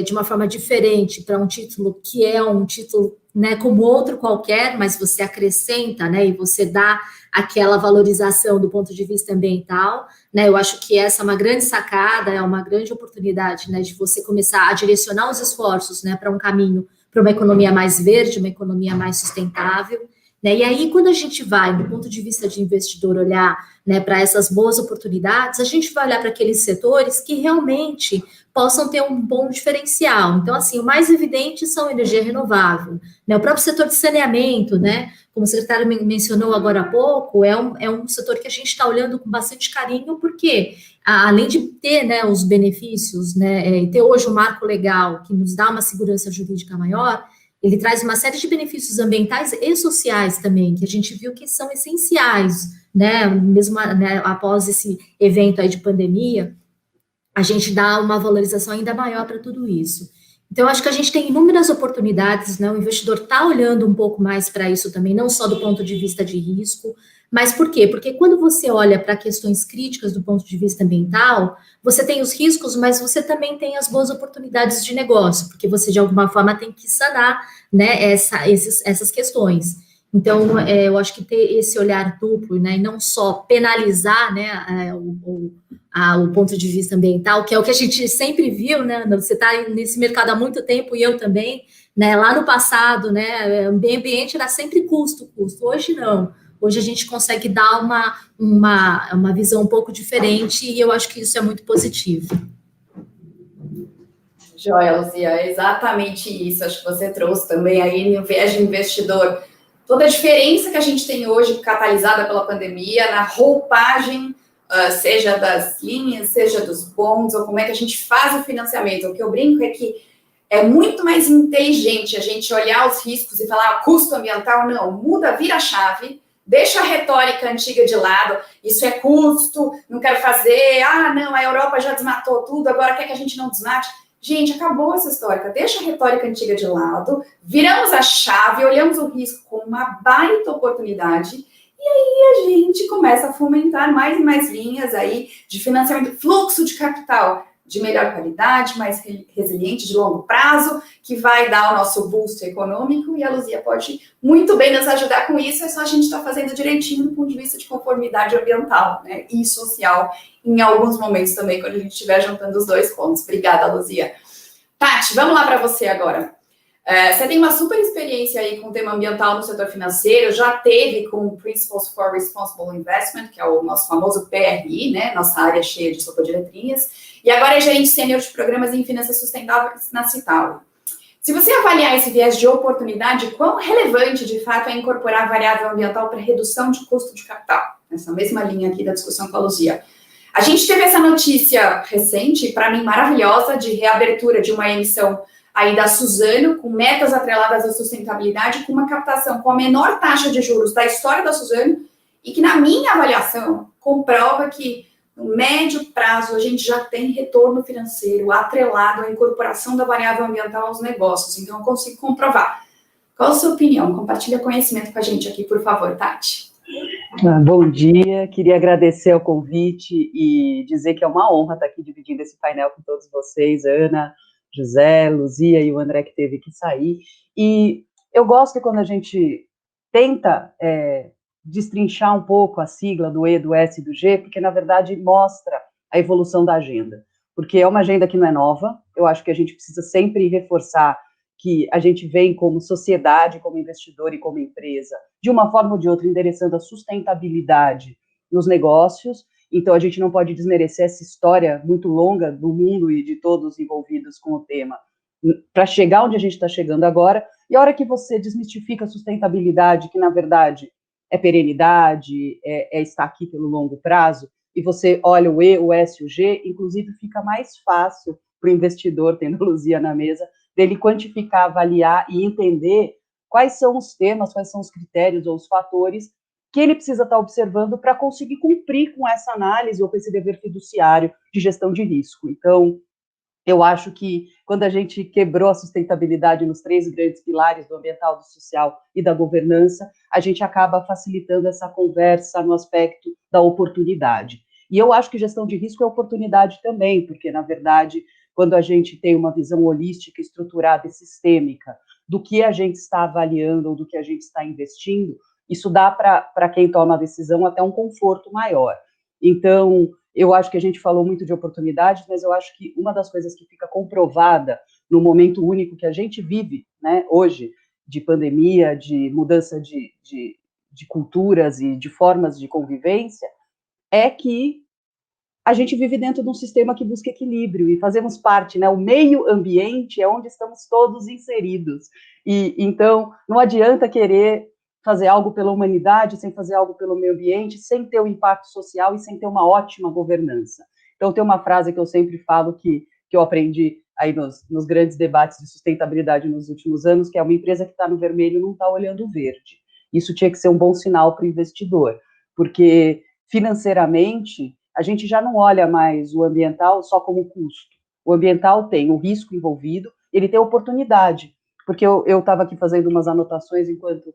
de uma forma diferente para um título que é um título, né, como outro qualquer, mas você acrescenta, né, e você dá aquela valorização do ponto de vista ambiental, né, eu acho que essa é uma grande sacada, é uma grande oportunidade, né, de você começar a direcionar os esforços, né, para um caminho, para uma economia mais verde, uma economia mais sustentável, né, e aí quando a gente vai, do ponto de vista de investidor, olhar, né, para essas boas oportunidades, a gente vai olhar para aqueles setores que realmente possam ter um bom diferencial. Então, assim, o mais evidente são energia renovável, né, o próprio setor de saneamento, né, como o secretário mencionou agora há pouco, é um setor que a gente está olhando com bastante carinho, porque além de ter, né, os benefícios, né, e ter hoje um marco legal que nos dá uma segurança jurídica maior, ele traz uma série de benefícios ambientais e sociais também, que a gente viu que são essenciais, né, mesmo, né, após esse evento aí de pandemia, a gente dá uma valorização ainda maior para tudo isso. Então, eu acho que a gente tem inúmeras oportunidades, né? O investidor está olhando um pouco mais para isso também, não só do ponto de vista de risco, mas por quê? Porque quando você olha para questões críticas do ponto de vista ambiental, você tem os riscos, mas você também tem as boas oportunidades de negócio, porque você, de alguma forma, tem que sanar, né, essas questões. Então, eu acho que ter esse olhar duplo, né, e não só penalizar, né, o ponto de vista ambiental, que é o que a gente sempre viu, né, você está nesse mercado há muito tempo, e eu também, né, lá no passado, né, o meio ambiente era sempre custo, hoje não. Hoje a gente consegue dar uma visão um pouco diferente, e eu acho que isso é muito positivo. Joia, Luzia, é exatamente isso. Acho que você trouxe também aí no viés de investidor toda a diferença que a gente tem hoje, catalisada pela pandemia, na roupagem, seja das linhas, seja dos bonds, ou como é que a gente faz o financiamento. O que eu brinco é que é muito mais inteligente a gente olhar os riscos e falar custo ambiental, não, muda, vira a chave, deixa a retórica antiga de lado, isso é custo, não quero fazer, não, a Europa já desmatou tudo, agora quer que a gente não desmate. Gente, acabou essa história, deixa a retórica antiga de lado, viramos a chave, olhamos o risco como uma baita oportunidade, e aí a gente começa a fomentar mais e mais linhas aí de financiamento, fluxo de capital de melhor qualidade, mais resiliente, de longo prazo, que vai dar o nosso boost econômico, e a Luzia pode muito bem nos ajudar com isso, é só a gente estar fazendo direitinho do ponto de vista de conformidade ambiental, né, e social, em alguns momentos também, quando a gente estiver juntando os dois pontos. Obrigada, Luzia. Tati, vamos lá para você agora. Você tem uma super experiência aí com o tema ambiental no setor financeiro, já teve com o Principles for Responsible Investment, que é o nosso famoso PRI, né, nossa área cheia de sopa de letrinhas, e agora é gerente sênior de programas em finanças sustentáveis na Citaú. Se você avaliar esse viés de oportunidade, quão relevante, de fato, é incorporar a variável ambiental para redução de custo de capital? Nessa mesma linha aqui da discussão com a Luzia. A gente teve essa notícia recente, para mim maravilhosa, de reabertura de uma emissão aí da Suzano, com metas atreladas à sustentabilidade, com uma captação com a menor taxa de juros da história da Suzano, e que, na minha avaliação, comprova que, no médio prazo, a gente já tem retorno financeiro atrelado à incorporação da variável ambiental aos negócios. Então, eu consigo comprovar. Qual a sua opinião? Compartilha conhecimento com a gente aqui, por favor, Tati. Bom dia, queria agradecer o convite e dizer que é uma honra estar aqui dividindo esse painel com todos vocês, Ana, José, Luzia e o André, que teve que sair. E eu gosto que quando a gente tenta destrinchar um pouco a sigla do E, do S e do G, porque, na verdade, mostra a evolução da agenda. Porque é uma agenda que não é nova, eu acho que a gente precisa sempre reforçar que a gente vem como sociedade, como investidor e como empresa, de uma forma ou de outra, endereçando a sustentabilidade nos negócios. Então, a gente não pode desmerecer essa história muito longa do mundo e de todos envolvidos com o tema, para chegar onde a gente está chegando agora. E a hora que você desmistifica a sustentabilidade, que, na verdade, é perenidade, é estar aqui pelo longo prazo, e você olha o E, o S e o G, inclusive fica mais fácil para o investidor, tendo a Luzia na mesa, dele quantificar, avaliar e entender quais são os temas, quais são os critérios ou os fatores que ele precisa estar observando para conseguir cumprir com essa análise ou com esse dever fiduciário de gestão de risco. Então, eu acho que quando a gente quebrou a sustentabilidade nos 3 grandes pilares do ambiental, do social e da governança, a gente acaba facilitando essa conversa no aspecto da oportunidade. E eu acho que gestão de risco é oportunidade também, porque, na verdade, quando a gente tem uma visão holística, estruturada e sistêmica do que a gente está avaliando ou do que a gente está investindo, isso dá para quem toma a decisão até um conforto maior. Então, eu acho que a gente falou muito de oportunidades, mas eu acho que uma das coisas que fica comprovada no momento único que a gente vive, né, hoje, de pandemia, de mudança de culturas e de formas de convivência, é que a gente vive dentro de um sistema que busca equilíbrio e fazemos parte, né? O meio ambiente é onde estamos todos inseridos. E então não adianta querer fazer algo pela humanidade sem fazer algo pelo meio ambiente, sem ter um impacto social e sem ter uma ótima governança. Então tem uma frase que eu sempre falo que eu aprendi aí nos grandes debates de sustentabilidade nos últimos anos, que é uma empresa que está no vermelho não está olhando o verde. Isso tinha que ser um bom sinal para o investidor, porque financeiramente a gente já não olha mais o ambiental só como custo. O ambiental tem o risco envolvido, ele tem oportunidade. Porque eu estava aqui fazendo umas anotações enquanto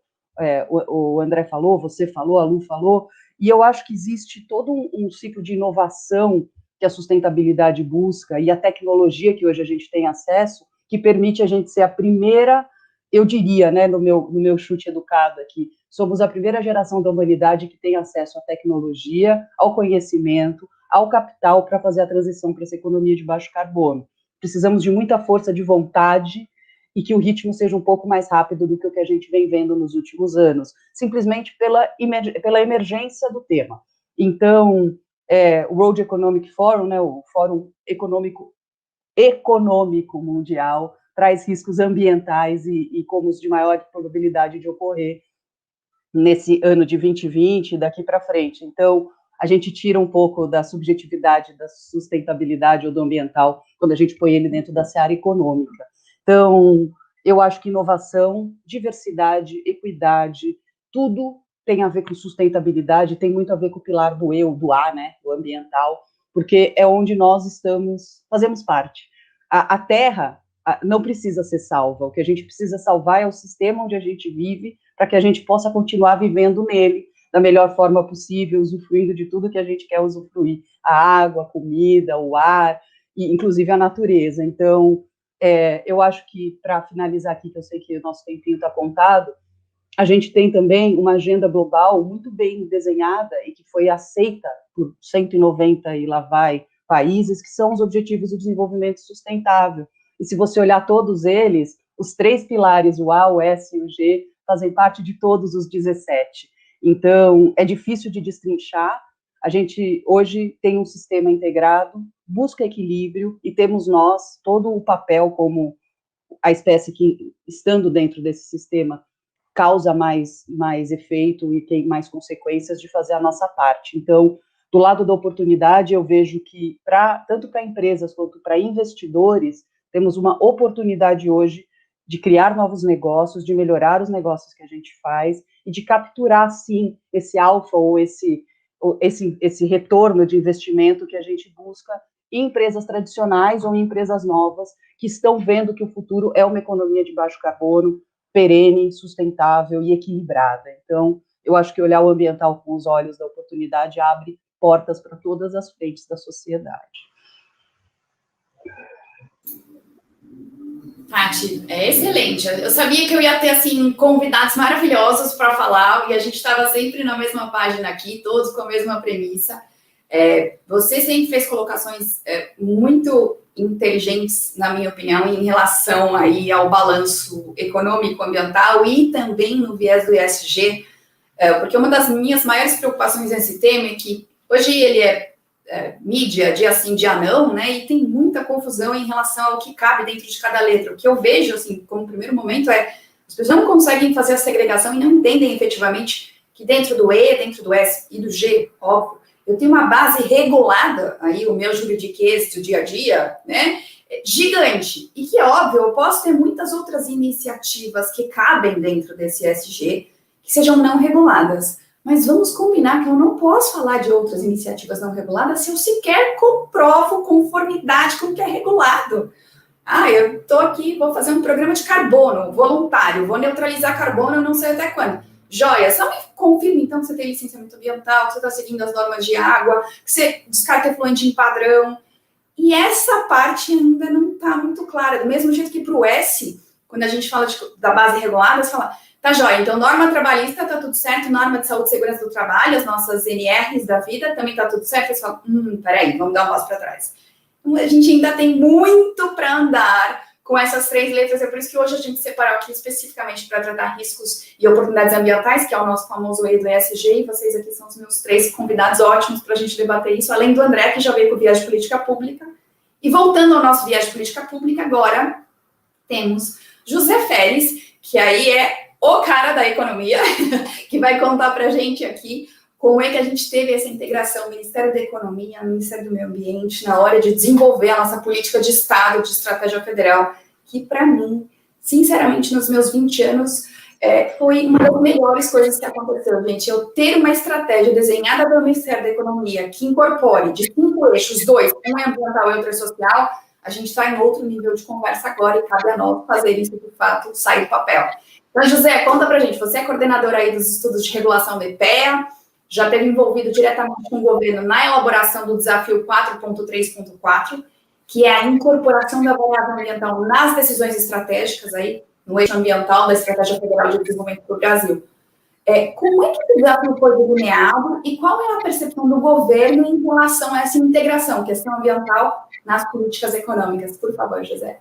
o André falou, você falou, a Lu falou, e eu acho que existe todo um ciclo de inovação que a sustentabilidade busca e a tecnologia que hoje a gente tem acesso, que permite a gente ser a primeira, eu diria, né, no meu chute educado aqui, somos a primeira geração da humanidade que tem acesso à tecnologia, ao conhecimento, ao capital para fazer a transição para essa economia de baixo carbono. Precisamos de muita força de vontade e que o ritmo seja um pouco mais rápido do que o que a gente vem vendo nos últimos anos, simplesmente pela emergência do tema. Então, o World Economic Forum, né, o Fórum Econômico econômico mundial traz riscos ambientais e como os de maior probabilidade de ocorrer nesse ano de 2020 e daqui para frente. Então, a gente tira um pouco da subjetividade da sustentabilidade ou do ambiental quando a gente põe ele dentro da seara econômica. Então, eu acho que inovação, diversidade, equidade, tudo tem a ver com sustentabilidade, tem muito a ver com o pilar do eu, do A, né, do ambiental, porque é onde nós fazemos parte. A Terra não precisa ser salva, o que a gente precisa salvar é o sistema onde a gente vive, para que a gente possa continuar vivendo nele da melhor forma possível, usufruindo de tudo que a gente quer usufruir, a água, a comida, o ar, e inclusive a natureza. Então, eu acho que, para finalizar aqui, que eu sei que o nosso tempinho está contado, a gente tem também uma agenda global muito bem desenhada e que foi aceita por 190 e lá vai países, que são os Objetivos do Desenvolvimento Sustentável. E se você olhar todos eles, os 3 pilares, o A, o S e o G, fazem parte de todos os 17. Então, é difícil de destrinchar. A gente hoje tem um sistema integrado, busca equilíbrio, e temos nós todo o papel como a espécie que, estando dentro desse sistema, causa mais efeito e tem mais consequências de fazer a nossa parte. Então, do lado da oportunidade, eu vejo que, tanto para empresas quanto para investidores, temos uma oportunidade hoje de criar novos negócios, de melhorar os negócios que a gente faz e de capturar, sim, esse alfa ou esse retorno de investimento que a gente busca em empresas tradicionais ou em empresas novas que estão vendo que o futuro é uma economia de baixo carbono, perene, sustentável e equilibrada. Então, eu acho que olhar o ambiental com os olhos da oportunidade abre portas para todas as frentes da sociedade. Tati, é excelente. Eu sabia que eu ia ter, assim, convidados maravilhosos para falar, e a gente estava sempre na mesma página aqui, todos com a mesma premissa. Você sempre fez colocações muito inteligentes, na minha opinião, em relação aí ao balanço econômico-ambiental e também no viés do ESG, porque uma das minhas maiores preocupações nesse tema é que hoje ele é mídia, dia sim, dia não, né, e tem muita confusão em relação ao que cabe dentro de cada letra. O que eu vejo, assim, como primeiro momento as pessoas não conseguem fazer a segregação e não entendem efetivamente que dentro do E, dentro do S e do G, óbvio, eu tenho uma base regulada, aí o meu juridiquês do dia a dia, né, gigante, e que, óbvio, eu posso ter muitas outras iniciativas que cabem dentro desse ESG, que sejam não reguladas. Mas vamos combinar que eu não posso falar de outras iniciativas não reguladas se eu sequer comprovo conformidade com o que é regulado. Eu estou aqui, vou fazer um programa de carbono voluntário, vou neutralizar carbono, eu não sei até quando. Joia, só me confirme, então, que você tem licenciamento ambiental, que você está seguindo as normas de água, que você descarta efluente em padrão. E essa parte ainda não está muito clara. Do mesmo jeito que para o S, quando a gente fala da base regulada, você fala... Tá, joia, então norma trabalhista tá tudo certo, norma de saúde e segurança do trabalho, as nossas NRs da vida também tá tudo certo. Você fala, peraí, vamos dar um passo para trás. Então, a gente ainda tem muito para andar com essas 3 letras, é por isso que hoje a gente separou aqui especificamente para tratar riscos e oportunidades ambientais, que é o nosso famoso E do ESG, e vocês aqui são os meus 3 convidados ótimos para a gente debater isso, além do André, que já veio com o viés de política pública. E voltando ao nosso viés de política pública, agora temos José Félix, que aí é o cara da economia, que vai contar para a gente aqui como é que a gente teve essa integração Ministério da Economia, Ministério do Meio Ambiente, na hora de desenvolver a nossa política de Estado, de estratégia federal, que para mim, sinceramente, nos meus 20 anos, foi uma das melhores coisas que aconteceu, gente. Eu ter uma estratégia desenhada pelo Ministério da Economia que incorpore de 5 eixos, 2, um é ambiental e outro é social, a gente está em outro nível de conversa agora e cabe a nós fazer isso, de fato, sair do papel. Então, José, conta pra gente, você é coordenadora aí dos estudos de regulação da EPEA, já esteve envolvido diretamente com o governo na elaboração do desafio 4.3.4, que é a incorporação da variável ambiental nas decisões estratégicas aí, no eixo ambiental da Estratégia Federal de Desenvolvimento do Brasil. Como é que esse desafio foi delineado e qual é a percepção do governo em relação a essa integração, questão ambiental, nas políticas econômicas? Por favor, José.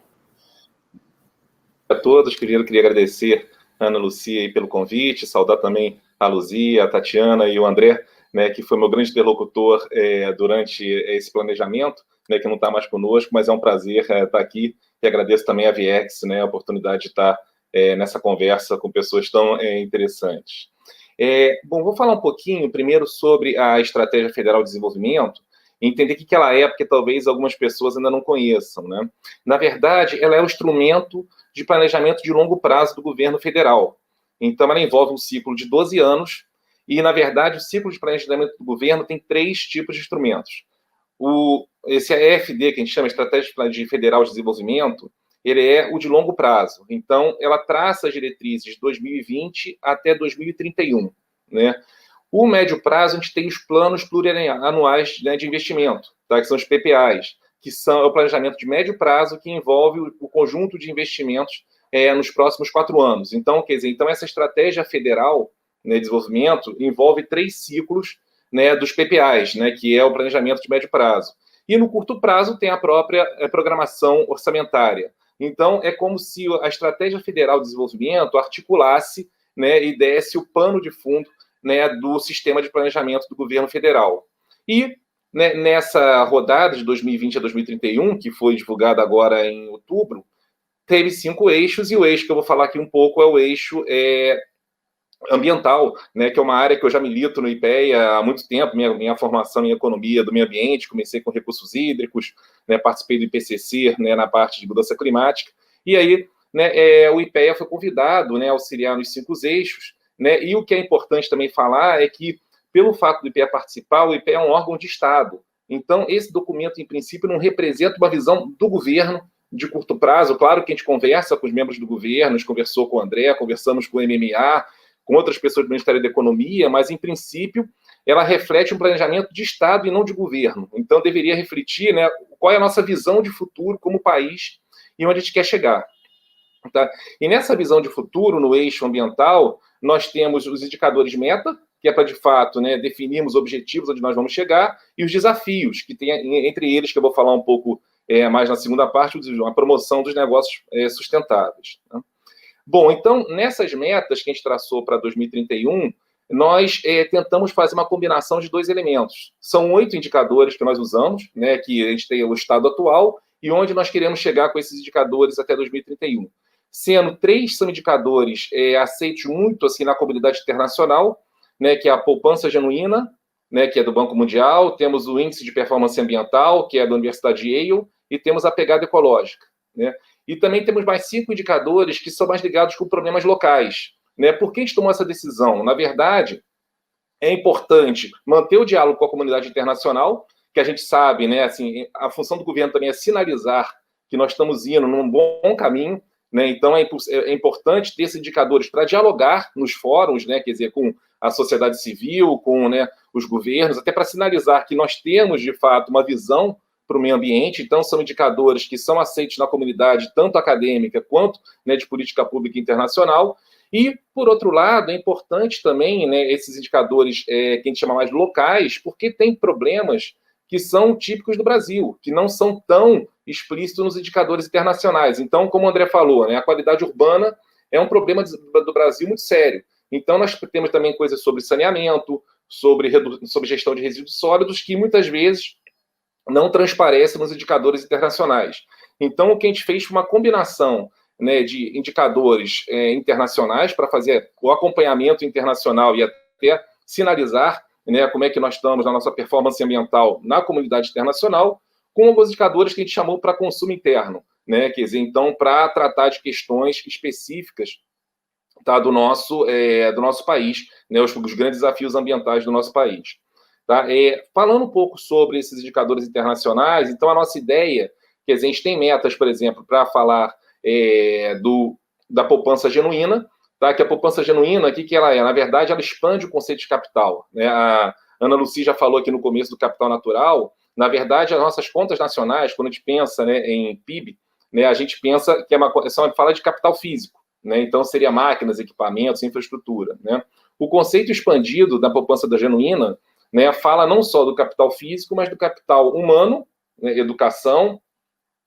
A todos, queria agradecer a Ana Lucia aí pelo convite, saudar também a Luzia, a Tatiana e o André, né, que foi meu grande interlocutor durante esse planejamento, né, que não está mais conosco, mas é um prazer estar aqui, e agradeço também a Viex, né, a oportunidade de estar nessa conversa com pessoas tão interessantes. Bom, vou falar um pouquinho primeiro sobre a Estratégia Federal de Desenvolvimento, e entender o que ela é, porque talvez algumas pessoas ainda não conheçam, né? Na verdade, ela é um instrumento de planejamento de longo prazo do governo federal. Então, ela envolve um ciclo de 12 anos, e, na verdade, o ciclo de planejamento do governo tem 3 tipos de instrumentos. Esse EFD, que a gente chama de Estratégia Federal de Desenvolvimento, ele é o de longo prazo. Então, ela traça as diretrizes de 2020 até 2031, né? O médio prazo, a gente tem os planos plurianuais, né, de investimento, tá? Que são os PPAs, que é o planejamento de médio prazo que envolve o conjunto de investimentos nos próximos 4 anos. Então, quer dizer, essa estratégia federal, né, de desenvolvimento envolve 3 ciclos, né, dos PPAs, né, que é o planejamento de médio prazo. E no curto prazo tem a própria programação orçamentária. Então, é como se a Estratégia Federal de Desenvolvimento articulasse, né, e desse o pano de fundo, né, do sistema de planejamento do governo federal. E, né, nessa rodada de 2020 a 2031, que foi divulgada agora em outubro, teve 5 eixos, e o eixo que eu vou falar aqui um pouco é o eixo ambiental, né, que é uma área que eu já milito no IPEA há muito tempo, minha formação em economia do meio ambiente, comecei com recursos hídricos, né, participei do IPCC, né, na parte de mudança climática, e aí, né, o IPEA foi convidado, né, a auxiliar nos 5 eixos, né, e o que é importante também falar é que, pelo fato do IPEA participar, o IPEA é um órgão de Estado. Então, esse documento, em princípio, não representa uma visão do governo de curto prazo. Claro que a gente conversa com os membros do governo, a gente conversou com o André, conversamos com o MMA, com outras pessoas do Ministério da Economia, mas, em princípio, ela reflete um planejamento de Estado e não de governo. Então, deveria refletir, né, qual é a nossa visão de futuro como país e onde a gente quer chegar. Tá? E nessa visão de futuro, no eixo ambiental, nós temos os indicadores meta, que é para, de fato, né, definirmos objetivos onde nós vamos chegar, e os desafios, que tem entre eles, que eu vou falar um pouco mais na segunda parte, a promoção dos negócios sustentáveis. Tá? Bom, então, nessas metas que a gente traçou para 2031, nós tentamos fazer uma combinação de 2 elementos. São 8 indicadores que nós usamos, né, que a gente tem o estado atual, e onde nós queremos chegar com esses indicadores até 2031. Sendo 3 são indicadores aceitos muito assim na comunidade internacional, né, que é a poupança genuína, né, que é do Banco Mundial, temos o índice de performance ambiental, que é da Universidade de Yale, e temos a pegada ecológica, né? E também temos mais 5 indicadores que são mais ligados com problemas locais, né? Por que a gente tomou essa decisão? Na verdade, é importante manter o diálogo com a comunidade internacional, que a gente sabe, né, assim, a função do governo também é sinalizar que nós estamos indo num bom caminho, né? Então, é importante ter esses indicadores para dialogar nos fóruns, né, quer dizer, com a sociedade civil, com, né, os governos, até para sinalizar que nós temos, de fato, uma visão para o meio ambiente. Então, são indicadores que são aceitos na comunidade, tanto acadêmica quanto, né, de política pública internacional. E, por outro lado, é importante também, né, esses indicadores que a gente chama mais locais, porque tem problemas que são típicos do Brasil, que não são tão explícitos nos indicadores internacionais. Então, como o André falou, né, a qualidade urbana é um problema do Brasil muito sério. Então, nós temos também coisas sobre saneamento, sobre gestão de resíduos sólidos, que muitas vezes não transparecem nos indicadores internacionais. Então, o que a gente fez foi uma combinação, né, de indicadores internacionais para fazer o acompanhamento internacional e até sinalizar, né, como é que nós estamos na nossa performance ambiental na comunidade internacional, com alguns indicadores que a gente chamou para consumo interno, né, quer dizer, então, para tratar de questões específicas, tá, do nosso país, né, os grandes desafios ambientais do nosso país. Tá? Falando um pouco sobre esses indicadores internacionais, então, a nossa ideia, quer dizer, a gente tem metas, por exemplo, para falar da poupança genuína, tá? Que a poupança genuína, o que ela é? Na verdade, ela expande o conceito de capital, né? A Ana Lucy já falou aqui no começo do capital natural. Na verdade, as nossas contas nacionais, quando a gente pensa, né, em PIB, né, a gente pensa que fala de capital físico, né? Então, seria máquinas, equipamentos, infraestrutura, né? O conceito expandido da poupança da genuína, né, fala não só do capital físico, mas do capital humano, né, educação,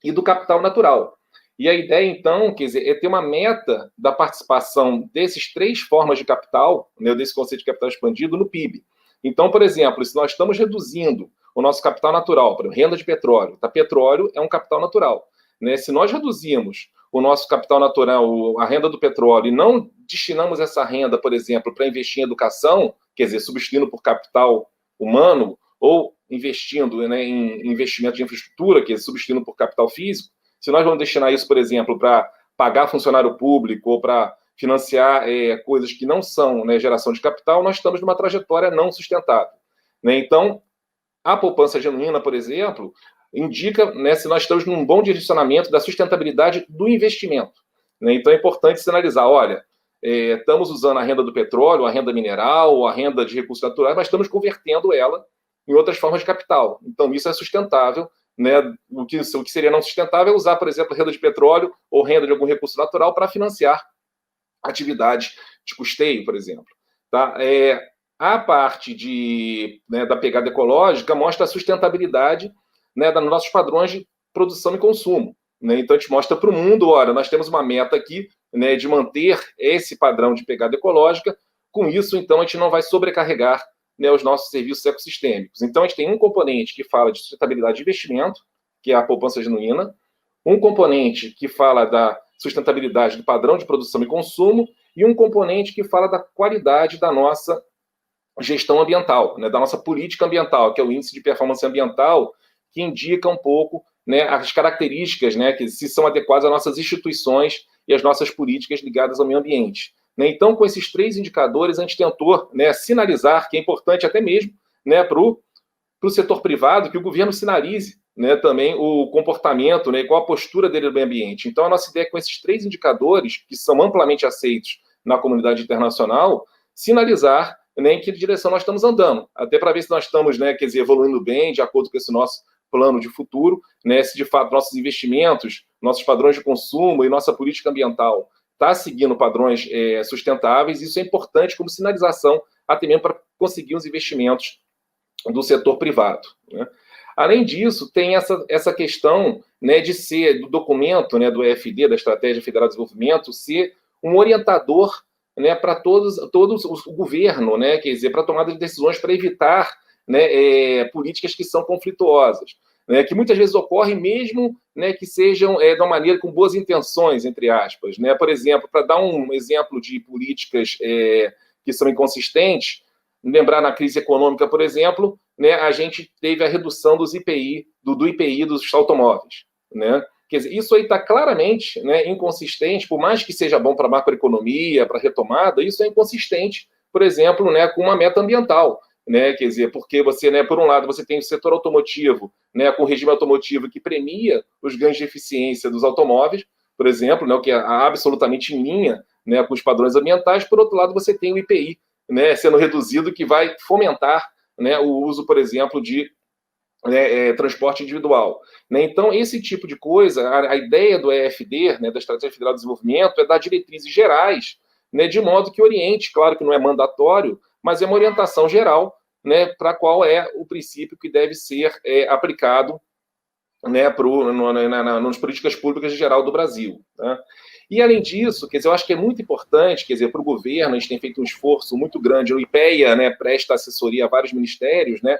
e do capital natural. E a ideia, então, quer dizer, é ter uma meta da participação desses 3 formas de capital, né, desse conceito de capital expandido, no PIB. Então, por exemplo, se nós estamos reduzindo o nosso capital natural, por exemplo, renda de petróleo. Tá? Petróleo é um capital natural. Né? Se nós reduzirmos o nosso capital natural, a renda do petróleo, e não destinamos essa renda, por exemplo, para investir em educação, quer dizer, substituindo por capital humano, ou investindo, né, em investimento de infraestrutura, quer dizer, substituindo por capital físico, se nós vamos destinar isso, por exemplo, para pagar funcionário público ou para financiar coisas que não são, né, geração de capital, nós estamos numa trajetória não sustentável. Né? Então, a poupança genuína, por exemplo, indica, né, se nós estamos num bom direcionamento da sustentabilidade do investimento. Né? Então, é importante sinalizar, olha, estamos usando a renda do petróleo, a renda mineral, a renda de recursos naturais, mas estamos convertendo ela em outras formas de capital. Então, isso é sustentável. Né? O que seria não sustentável é usar, por exemplo, renda de petróleo ou renda de algum recurso natural para financiar atividades de custeio, por exemplo. Tá? A parte né, da pegada ecológica mostra a sustentabilidade, né, dos nossos padrões de produção e consumo. Né? Então, a gente mostra para o mundo, olha, nós temos uma meta aqui, né, de manter esse padrão de pegada ecológica. Com isso, então, a gente não vai sobrecarregar, né, os nossos serviços ecossistêmicos. Então, a gente tem um componente que fala de sustentabilidade de investimento, que é a poupança genuína, um componente que fala da sustentabilidade do padrão de produção e consumo, e um componente que fala da qualidade da nossa gestão ambiental, né, da nossa política ambiental, que é o índice de performance ambiental, que indica um pouco, né, as características, né, que se são adequadas às nossas instituições e às nossas políticas ligadas ao meio ambiente. Né? Então, com esses 3 indicadores, a gente tentou, né, sinalizar, que é importante até mesmo, né, para o setor privado, que o governo sinalize, né, também o comportamento, né, qual a postura dele no meio ambiente. Então, a nossa ideia é, com esses 3 indicadores, que são amplamente aceitos na comunidade internacional, sinalizar, né, em que direção nós estamos andando, até para ver se nós estamos, né, quer dizer, evoluindo bem, de acordo com esse nosso plano de futuro, né, se de fato nossos investimentos, nossos padrões de consumo e nossa política ambiental está seguindo padrões sustentáveis. Isso é importante como sinalização, até mesmo para conseguir os investimentos do setor privado. Né? Além disso, tem essa questão, né, de ser, do documento, né, do EFD, da Estratégia Federal de Desenvolvimento, ser um orientador, né, para todos o governo, né, quer dizer, para tomada de decisões para evitar, né, políticas que são conflituosas, né, que muitas vezes ocorrem mesmo, né, que sejam de uma maneira com boas intenções, entre aspas. Né? Por exemplo, para dar um exemplo de políticas que são inconsistentes, lembrar na crise econômica, por exemplo, né, a gente teve a redução dos IPI, do IPI dos automóveis. Né? Quer dizer, isso aí está claramente, né, inconsistente, por mais que seja bom para a macroeconomia, para a retomada, isso é inconsistente, por exemplo, né, com uma meta ambiental. Né, quer dizer, porque você, né, por um lado, você tem o setor automotivo, né, com o regime automotivo que premia os ganhos de eficiência dos automóveis, por exemplo, né, o que é absolutamente em linha, né, com os padrões ambientais. Por outro lado, você tem o IPI, né, sendo reduzido, que vai fomentar, né, o uso, por exemplo, de transporte individual. Né? Então, esse tipo de coisa, a ideia do EFD, né, da Estratégia Federal de Desenvolvimento, é dar diretrizes gerais, né, de modo que oriente, claro que não é mandatório, mas é uma orientação geral, né, para qual é o princípio que deve ser aplicado, né, nas políticas públicas em geral do Brasil. Né? E, além disso, quer dizer, eu acho que é muito importante, quer dizer, para o governo, a gente tem feito um esforço muito grande, o IPEA, né, presta assessoria a vários ministérios, né,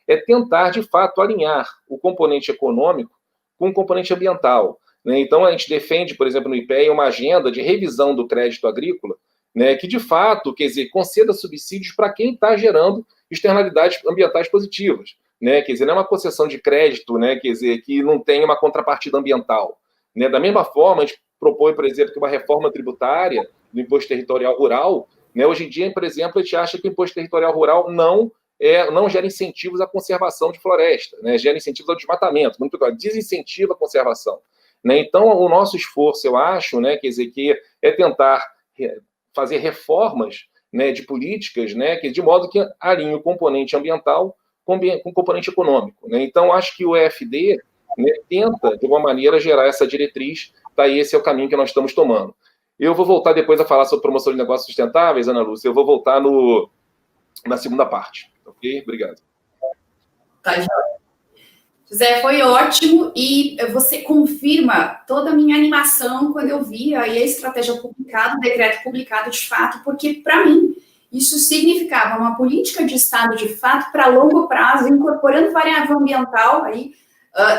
é tentar, de fato, alinhar o componente econômico com o componente ambiental. Né? Então, a gente defende, por exemplo, no IPEA, uma agenda de revisão do crédito agrícola, né, que, de fato, quer dizer, conceda subsídios para quem está gerando externalidades ambientais positivas. Né? Quer dizer, não é uma concessão de crédito, né, quer dizer, que não tem uma contrapartida ambiental. Né? Da mesma forma, a gente propõe, por exemplo, que uma reforma tributária do imposto territorial rural, né, hoje em dia, por exemplo, a gente acha que o imposto territorial rural não gera incentivos à conservação de floresta, né, gera incentivos ao desmatamento, muito pior, desincentiva a conservação. Né? Então, o nosso esforço, eu acho, né, quer dizer, que é tentar fazer reformas, né, de políticas, né, de modo que alinhe o componente ambiental com o componente econômico. Né? Então, acho que o EFD, né, tenta, de alguma maneira, gerar essa diretriz, tá, e esse é o caminho que nós estamos tomando. Eu vou voltar depois a falar sobre promoção de negócios sustentáveis, Ana Lúcia, eu vou voltar na segunda parte. Ok? Obrigado. Tá, José, foi ótimo, e você confirma toda a minha animação quando eu vi aí a estratégia publicada, o decreto publicado de fato, porque, para mim, Isso significava uma política de Estado, de fato, para longo prazo, incorporando variável ambiental aí,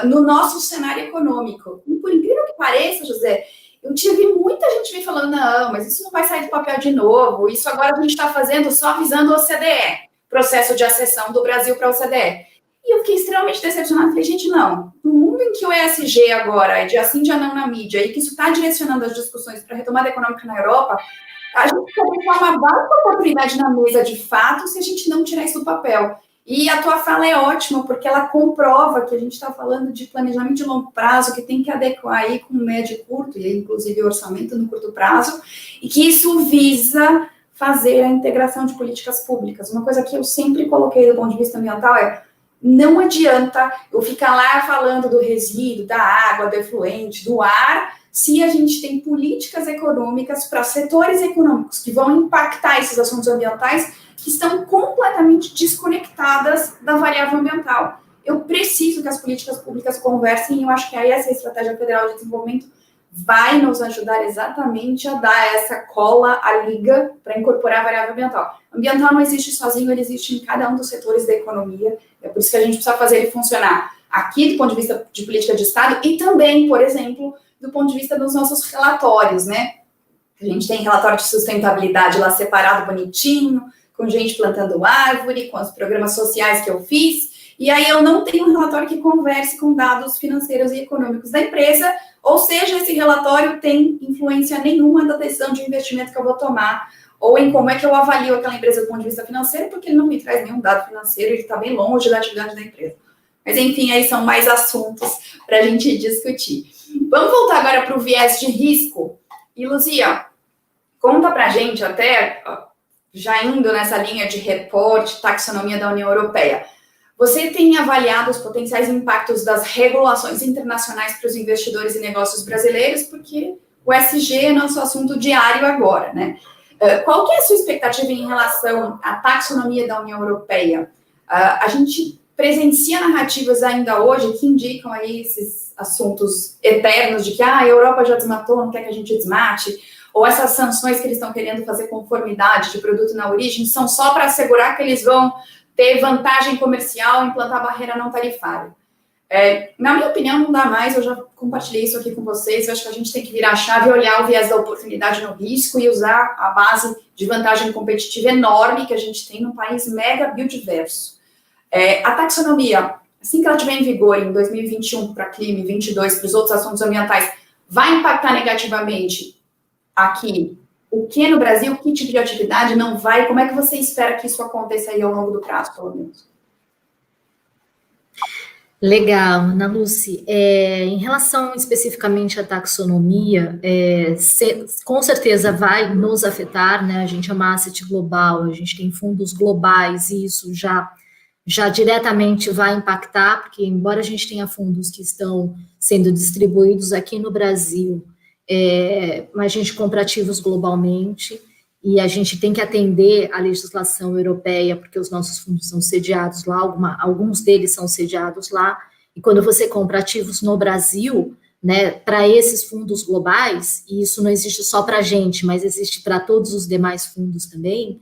no nosso cenário econômico. E por incrível que pareça, José, eu tive muita gente me falando, não, mas isso não vai sair do papel de novo, isso agora a gente está fazendo só visando a OCDE, processo de acessão do Brasil para a OCDE. E eu fiquei extremamente decepcionada, falei, gente, não, no mundo em que o ESG agora é dia sim, dia não na mídia, e que isso está direcionando as discussões para a retomada econômica na Europa, a gente pode deixar uma baita oportunidade na mesa, de fato, se a gente não tirar isso do papel. E a tua fala é ótima, porque ela comprova que a gente está falando de planejamento de longo prazo, que tem que adequar aí com o médio e curto, e inclusive o orçamento no curto prazo, e que isso visa fazer a integração de políticas públicas. Uma coisa que eu sempre coloquei do ponto de vista ambiental é, não adianta eu ficar lá falando do resíduo, da água, do efluente, do ar, se a gente tem políticas econômicas para setores econômicos que vão impactar esses assuntos ambientais que estão completamente desconectadas da variável ambiental. Eu preciso que as políticas públicas conversem e eu acho que aí essa Estratégia Federal de Desenvolvimento vai nos ajudar exatamente a dar essa cola, a liga, para incorporar a variável ambiental. Ambiental não existe sozinho, ele existe em cada um dos setores da economia, é por isso que a gente precisa fazer ele funcionar aqui do ponto de vista de política de Estado e também, por exemplo, do ponto de vista dos nossos relatórios, né? A gente tem relatório de sustentabilidade lá separado, bonitinho, com gente plantando árvore, com os programas sociais que eu fiz, e aí eu não tenho um relatório que converse com dados financeiros e econômicos da empresa, ou seja, esse relatório tem influência nenhuma da decisão de investimento que eu vou tomar, ou em como é que eu avalio aquela empresa do ponto de vista financeiro, porque ele não me traz nenhum dado financeiro, ele está bem longe da atividade da empresa. Mas, enfim, aí são mais assuntos para a gente discutir. Vamos voltar agora para o viés de risco. E, Luzia, conta para a gente, até já indo nessa linha de reporte, taxonomia da União Europeia, você tem avaliado os potenciais impactos das regulações internacionais para os investidores e negócios brasileiros, porque o ESG é nosso assunto diário agora, né? Qual que é a sua expectativa em relação à taxonomia da União Europeia? A gente presencia narrativas ainda hoje que indicam aí esses assuntos eternos de que a Europa já desmatou, não quer que a gente desmate, ou essas sanções que eles estão querendo fazer conformidade de produto na origem são só para assegurar que eles vão ter vantagem comercial, implantar barreira não tarifária. Na minha opinião, não dá mais, eu já compartilhei isso aqui com vocês, eu acho que a gente tem que virar a chave, olhar o viés da oportunidade no risco e usar a base de vantagem competitiva enorme que a gente tem num país mega biodiverso. A taxonomia, assim que ela estiver em vigor em 2021 para clima e 2022 para os outros assuntos ambientais, vai impactar negativamente aqui o que no Brasil, que tipo de atividade não vai, como é que você espera que isso aconteça aí ao longo do prazo, pelo menos? Legal, Ana Lúcia. Em relação especificamente à taxonomia, com certeza vai nos afetar, né? A gente é uma asset global, a gente tem fundos globais e isso já diretamente vai impactar, porque embora a gente tenha fundos que estão sendo distribuídos aqui no Brasil, a gente compra ativos globalmente e a gente tem que atender à legislação europeia, porque os nossos fundos são sediados lá, alguns deles são sediados lá, e quando você compra ativos no Brasil, né, para esses fundos globais, e isso não existe só para a gente, mas existe para todos os demais fundos também,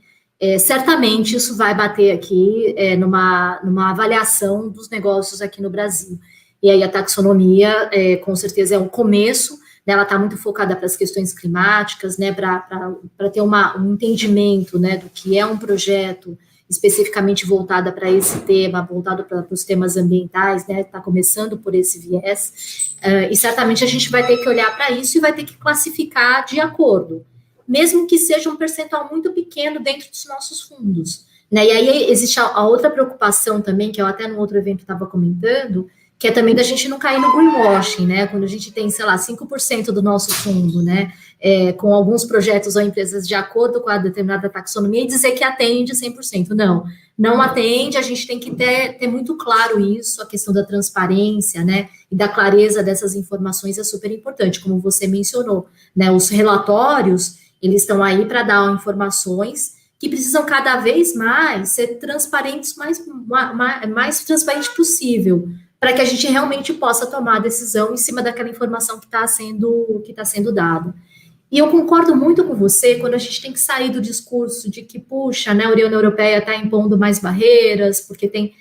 certamente isso vai bater aqui numa avaliação dos negócios aqui no Brasil. E aí a taxonomia, com certeza, é um começo, né, ela está muito focada para as questões climáticas, né, para ter um entendimento, né, do que é um projeto especificamente voltada para esse tema, voltado para os temas ambientais, né, está começando por esse viés, e certamente a gente vai ter que olhar para isso e vai ter que classificar de acordo, mesmo que seja um percentual muito pequeno dentro dos nossos fundos, né, e aí existe a outra preocupação também, que eu até no outro evento estava comentando, que é também da gente não cair no greenwashing, né, quando a gente tem, sei lá, 5% do nosso fundo, né, com alguns projetos ou empresas de acordo com a determinada taxonomia e dizer que atende 100%. Não atende, a gente tem que ter muito claro isso, a questão da transparência, né, e da clareza dessas informações é super importante, como você mencionou, né, os relatórios, eles estão aí para dar informações que precisam cada vez mais ser transparentes, mais transparente possível, para que a gente realmente possa tomar a decisão em cima daquela informação que está sendo dada. E eu concordo muito com você quando a gente tem que sair do discurso de que, puxa, né, a União Europeia está impondo mais barreiras, porque tem...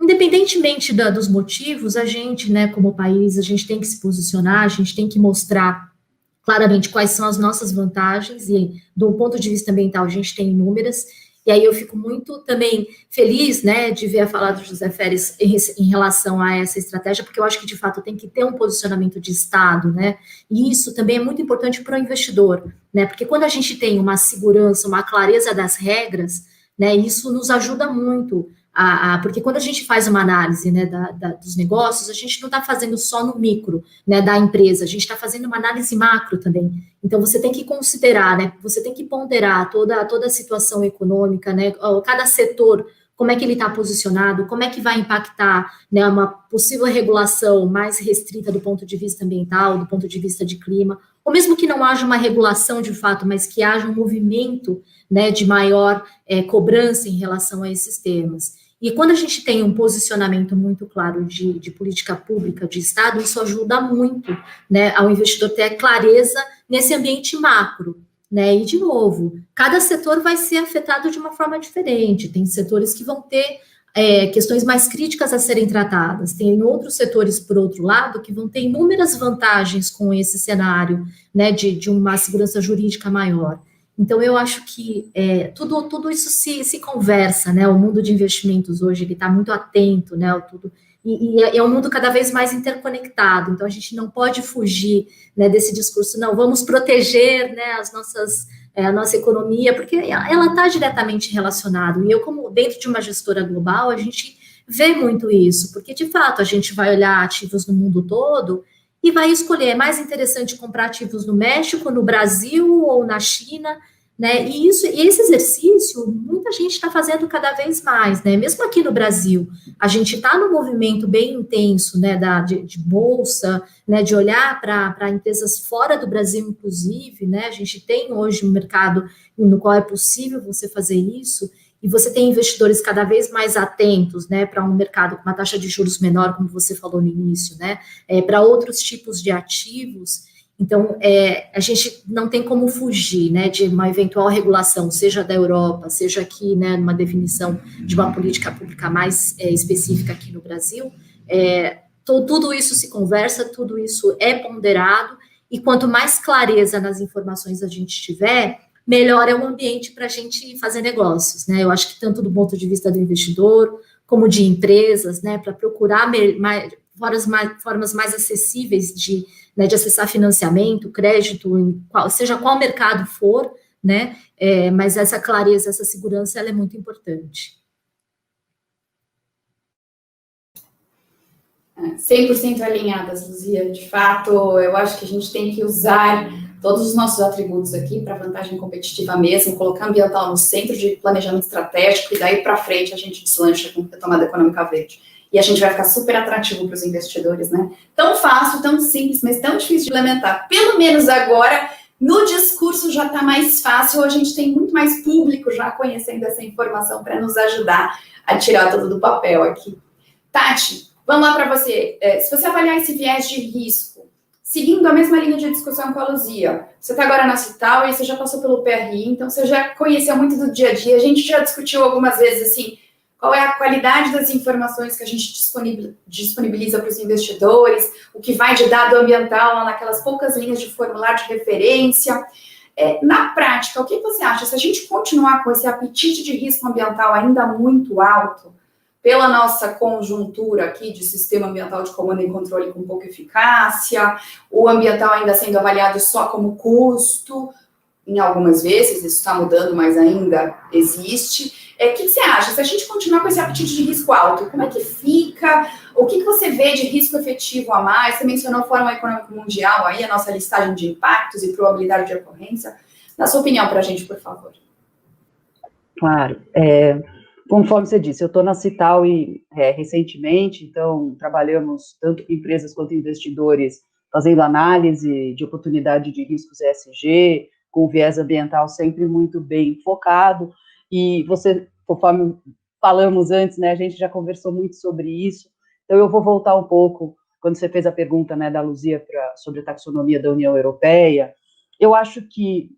Independentemente dos motivos, a gente, né, como país, a gente tem que se posicionar, a gente tem que mostrar claramente quais são as nossas vantagens, e do ponto de vista ambiental a gente tem inúmeras, e aí eu fico muito também feliz, né, de ver a fala do José Feres em relação a essa estratégia, porque eu acho que, de fato, tem que ter um posicionamento de Estado, né, e isso também é muito importante para o investidor, né, porque quando a gente tem uma segurança, uma clareza das regras, né, isso nos ajuda muito, porque quando a gente faz uma análise, né, dos negócios, a gente não está fazendo só no micro, né, da empresa, a gente está fazendo uma análise macro também. Então, você tem que considerar, né, você tem que ponderar toda a situação econômica, né, cada setor, como é que ele está posicionado, como é que vai impactar, né, uma possível regulação mais restrita do ponto de vista ambiental, do ponto de vista de clima, ou mesmo que não haja uma regulação de fato, mas que haja um movimento, né, de maior cobrança em relação a esses temas. E quando a gente tem um posicionamento muito claro de política pública, de Estado, isso ajuda muito, né, ao investidor ter clareza nesse ambiente macro, né, e de novo, cada setor vai ser afetado de uma forma diferente, tem setores que vão ter questões mais críticas a serem tratadas, tem outros setores, por outro lado, que vão ter inúmeras vantagens com esse cenário, né, de uma segurança jurídica maior. Então, eu acho que tudo isso se conversa, né? O mundo de investimentos hoje, ele está muito atento, né? E é um mundo cada vez mais interconectado, então a gente não pode fugir, né, desse discurso, não, vamos proteger, né, a nossa economia, porque ela está diretamente relacionada, e eu, como dentro de uma gestora global, a gente vê muito isso, porque, de fato, a gente vai olhar ativos no mundo todo e vai escolher, é mais interessante comprar ativos no México, no Brasil ou na China, né? E esse exercício, muita gente está fazendo cada vez mais, né? Mesmo aqui no Brasil, a gente está num movimento bem intenso, né, de bolsa, né, de olhar para empresas fora do Brasil, inclusive, né? A gente tem hoje um mercado no qual é possível você fazer isso. E você tem investidores cada vez mais atentos, né, para um mercado com uma taxa de juros menor, como você falou no início, né, para outros tipos de ativos. Então, a gente não tem como fugir, né, de uma eventual regulação, seja da Europa, seja aqui, né, numa definição de uma política pública mais específica aqui no Brasil. Tudo isso se conversa, tudo isso é ponderado, e quanto mais clareza nas informações a gente tiver, melhor é o ambiente para a gente fazer negócios, né? Eu acho que tanto do ponto de vista do investidor, como de empresas, né, para procurar formas mais acessíveis de acessar financiamento, crédito, seja qual mercado for, né? Mas essa clareza, essa segurança, ela é muito importante. 100% alinhadas, Luzia. De fato, eu acho que a gente tem que usar todos os nossos atributos aqui para vantagem competitiva mesmo, colocar ambiental no centro de planejamento estratégico e daí para frente a gente deslancha com retomada econômica verde. E a gente vai ficar super atrativo para os investidores, né? Tão fácil, tão simples, mas tão difícil de implementar. Pelo menos agora, no discurso já está mais fácil, a gente tem muito mais público já conhecendo essa informação para nos ajudar a tirar tudo do papel aqui. Tati, vamos lá para você. Se você avaliar esse viés de risco, seguindo a mesma linha de discussão com a Luzia, você está agora na Cital e você já passou pelo PRI, então você já conheceu muito do dia a dia, a gente já discutiu algumas vezes, assim, qual é a qualidade das informações que a gente disponibiliza para os investidores, o que vai de dado ambiental lá naquelas poucas linhas de formulário de referência. Na prática, o que você acha? Se a gente continuar com esse apetite de risco ambiental ainda muito alto, pela nossa conjuntura aqui de sistema ambiental de comando e controle com pouca eficácia, o ambiental ainda sendo avaliado só como custo, em algumas vezes, isso está mudando, mas ainda existe. O que você acha? Se a gente continuar com esse apetite de risco alto, como é que fica? O que você vê de risco efetivo a mais? Você mencionou o Fórum Econômico Mundial, aí a nossa listagem de impactos e probabilidade de ocorrência. Dá sua opinião para a gente, por favor. Claro. Conforme você disse, eu estou na Cital recentemente, então trabalhamos tanto com empresas quanto investidores fazendo análise de oportunidade de riscos ESG, com viés ambiental sempre muito bem focado, e você, conforme falamos antes, né, a gente já conversou muito sobre isso, então eu vou voltar um pouco, quando você fez a pergunta, né, da Luzia sobre a taxonomia da União Europeia, eu acho que,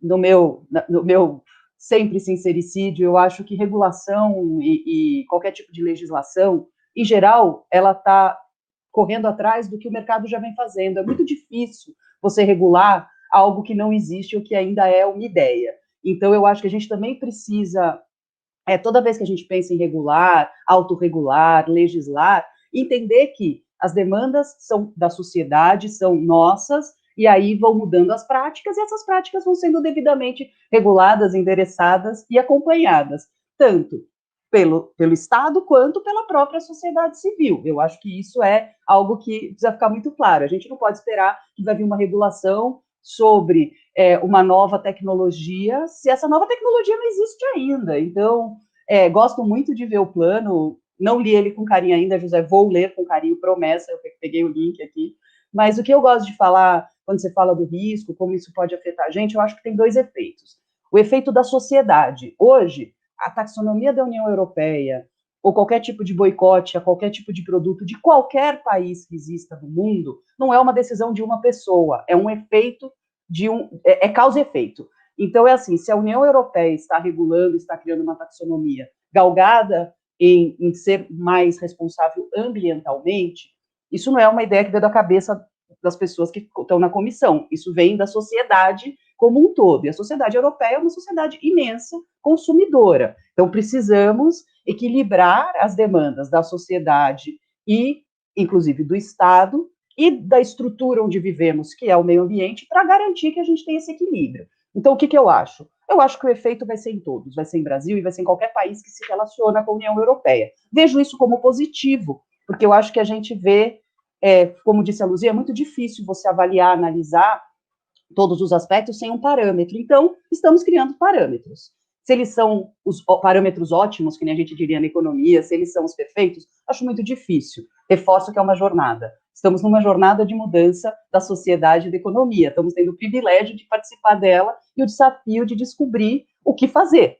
no meu sempre sincericídio, eu acho que regulação e qualquer tipo de legislação, em geral, ela está correndo atrás do que o mercado já vem fazendo. É muito difícil você regular algo que não existe ou que ainda é uma ideia. Então, eu acho que a gente também precisa, toda vez que a gente pensa em regular, autorregular, legislar, entender que as demandas são da sociedade, são nossas, e aí vão mudando as práticas, e essas práticas vão sendo devidamente reguladas, endereçadas e acompanhadas, tanto pelo Estado quanto pela própria sociedade civil. Eu acho que isso é algo que precisa ficar muito claro. A gente não pode esperar que vai vir uma regulação sobre uma nova tecnologia, se essa nova tecnologia não existe ainda. Então, gosto muito de ver o plano, não li ele com carinho ainda, José, vou ler com carinho, promessa, eu peguei o link aqui, mas o que eu gosto de falar, quando você fala do risco, como isso pode afetar a gente, eu acho que tem dois efeitos. O efeito da sociedade. Hoje, a taxonomia da União Europeia, ou qualquer tipo de boicote a qualquer tipo de produto de qualquer país que exista no mundo, não é uma decisão de uma pessoa, é um efeito é causa e efeito. Então, é assim, se a União Europeia está regulando, está criando uma taxonomia galgada em ser mais responsável ambientalmente, isso não é uma ideia que veio da cabeça das pessoas que estão na comissão, isso vem da sociedade como um todo, e a sociedade europeia é uma sociedade imensa, consumidora. Então, precisamos equilibrar as demandas da sociedade e, inclusive, do Estado e da estrutura onde vivemos, que é o meio ambiente, para garantir que a gente tenha esse equilíbrio. Então, o que eu acho? Eu acho que o efeito vai ser em todos, vai ser em Brasil e vai ser em qualquer país que se relaciona com a União Europeia. Vejo isso como positivo, porque eu acho que a gente vê, como disse a Luzia, é muito difícil você avaliar, analisar todos os aspectos sem um parâmetro. Então, estamos criando parâmetros. Se eles são os parâmetros ótimos, que nem a gente diria na economia, se eles são os perfeitos, acho muito difícil. Reforço que é uma jornada. Estamos numa jornada de mudança da sociedade e da economia. Estamos tendo o privilégio de participar dela e o desafio de descobrir o que fazer.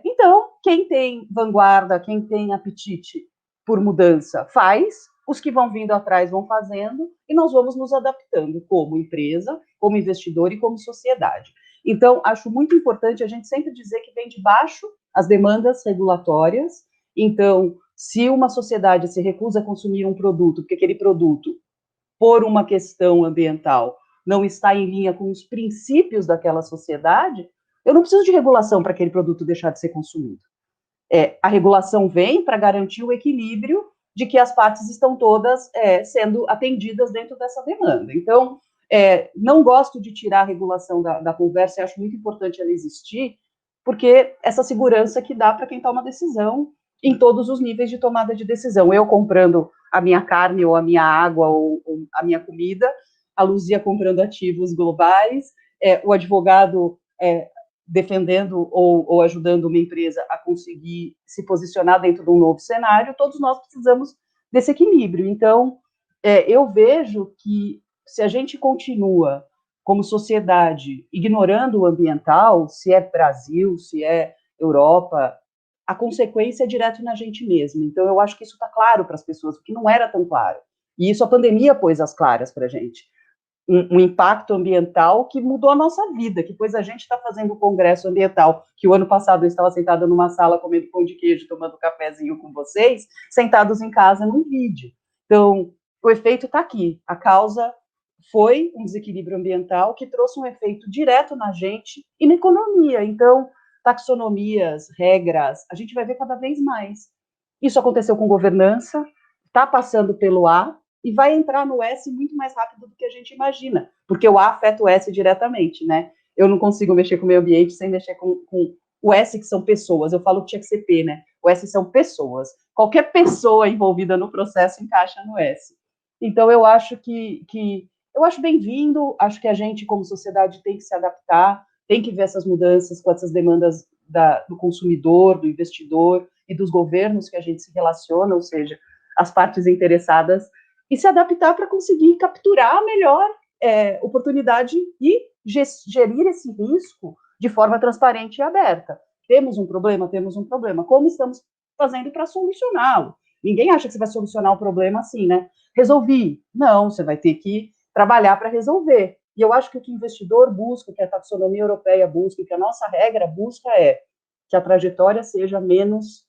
Então, quem tem vanguarda, quem tem apetite por mudança, faz. Os que vão vindo atrás vão fazendo e nós vamos nos adaptando como empresa, como investidor e como sociedade. Então, acho muito importante a gente sempre dizer que vem de baixo as demandas regulatórias. Então, se uma sociedade se recusa a consumir um produto, porque aquele produto, por uma questão ambiental, não está em linha com os princípios daquela sociedade, eu não preciso de regulação para aquele produto deixar de ser consumido. A regulação vem para garantir o equilíbrio de que as partes estão todas sendo atendidas dentro dessa demanda. Então, não gosto de tirar a regulação da conversa, e acho muito importante ela existir, porque essa segurança que dá para quem toma decisão em todos os níveis de tomada de decisão. Eu comprando a minha carne, ou a minha água, ou a minha comida, a Luzia comprando ativos globais, o advogado defendendo ou ajudando uma empresa a conseguir se posicionar dentro de um novo cenário, todos nós precisamos desse equilíbrio. Então, eu vejo que se a gente continua, como sociedade, ignorando o ambiental, se é Brasil, se é Europa, a consequência é direto na gente mesmo. Então, eu acho que isso está claro para as pessoas, porque não era tão claro. E isso a pandemia pôs as claras para a gente. Um impacto ambiental que mudou a nossa vida, que depois a gente está fazendo o congresso ambiental, que o ano passado eu estava sentada numa sala comendo pão de queijo, tomando cafezinho com vocês, sentados em casa num vídeo. Então, o efeito está aqui. A causa foi um desequilíbrio ambiental que trouxe um efeito direto na gente e na economia. Então, taxonomias, regras, a gente vai ver cada vez mais. Isso aconteceu com governança, está passando pelo A, e vai entrar no S muito mais rápido do que a gente imagina, porque o A afeta o S diretamente, né? Eu não consigo mexer com o meio ambiente sem mexer com o S, que são pessoas. Eu falo que tinha que ser P, né? O S são pessoas. Qualquer pessoa envolvida no processo encaixa no S. Então, eu acho eu acho bem-vindo, acho que a gente, como sociedade, tem que se adaptar, tem que ver essas mudanças com essas demandas do consumidor, do investidor e dos governos que a gente se relaciona, ou seja, as partes interessadas, e se adaptar para conseguir capturar a melhor oportunidade e gerir esse risco de forma transparente e aberta. Temos um problema? Temos um problema. Como estamos fazendo para solucioná-lo? Ninguém acha que você vai solucionar o problema assim, né? Resolvi. Não, você vai ter que trabalhar para resolver. E eu acho que o que o investidor busca, que a taxonomia europeia busca, que a nossa regra busca é que a trajetória seja menos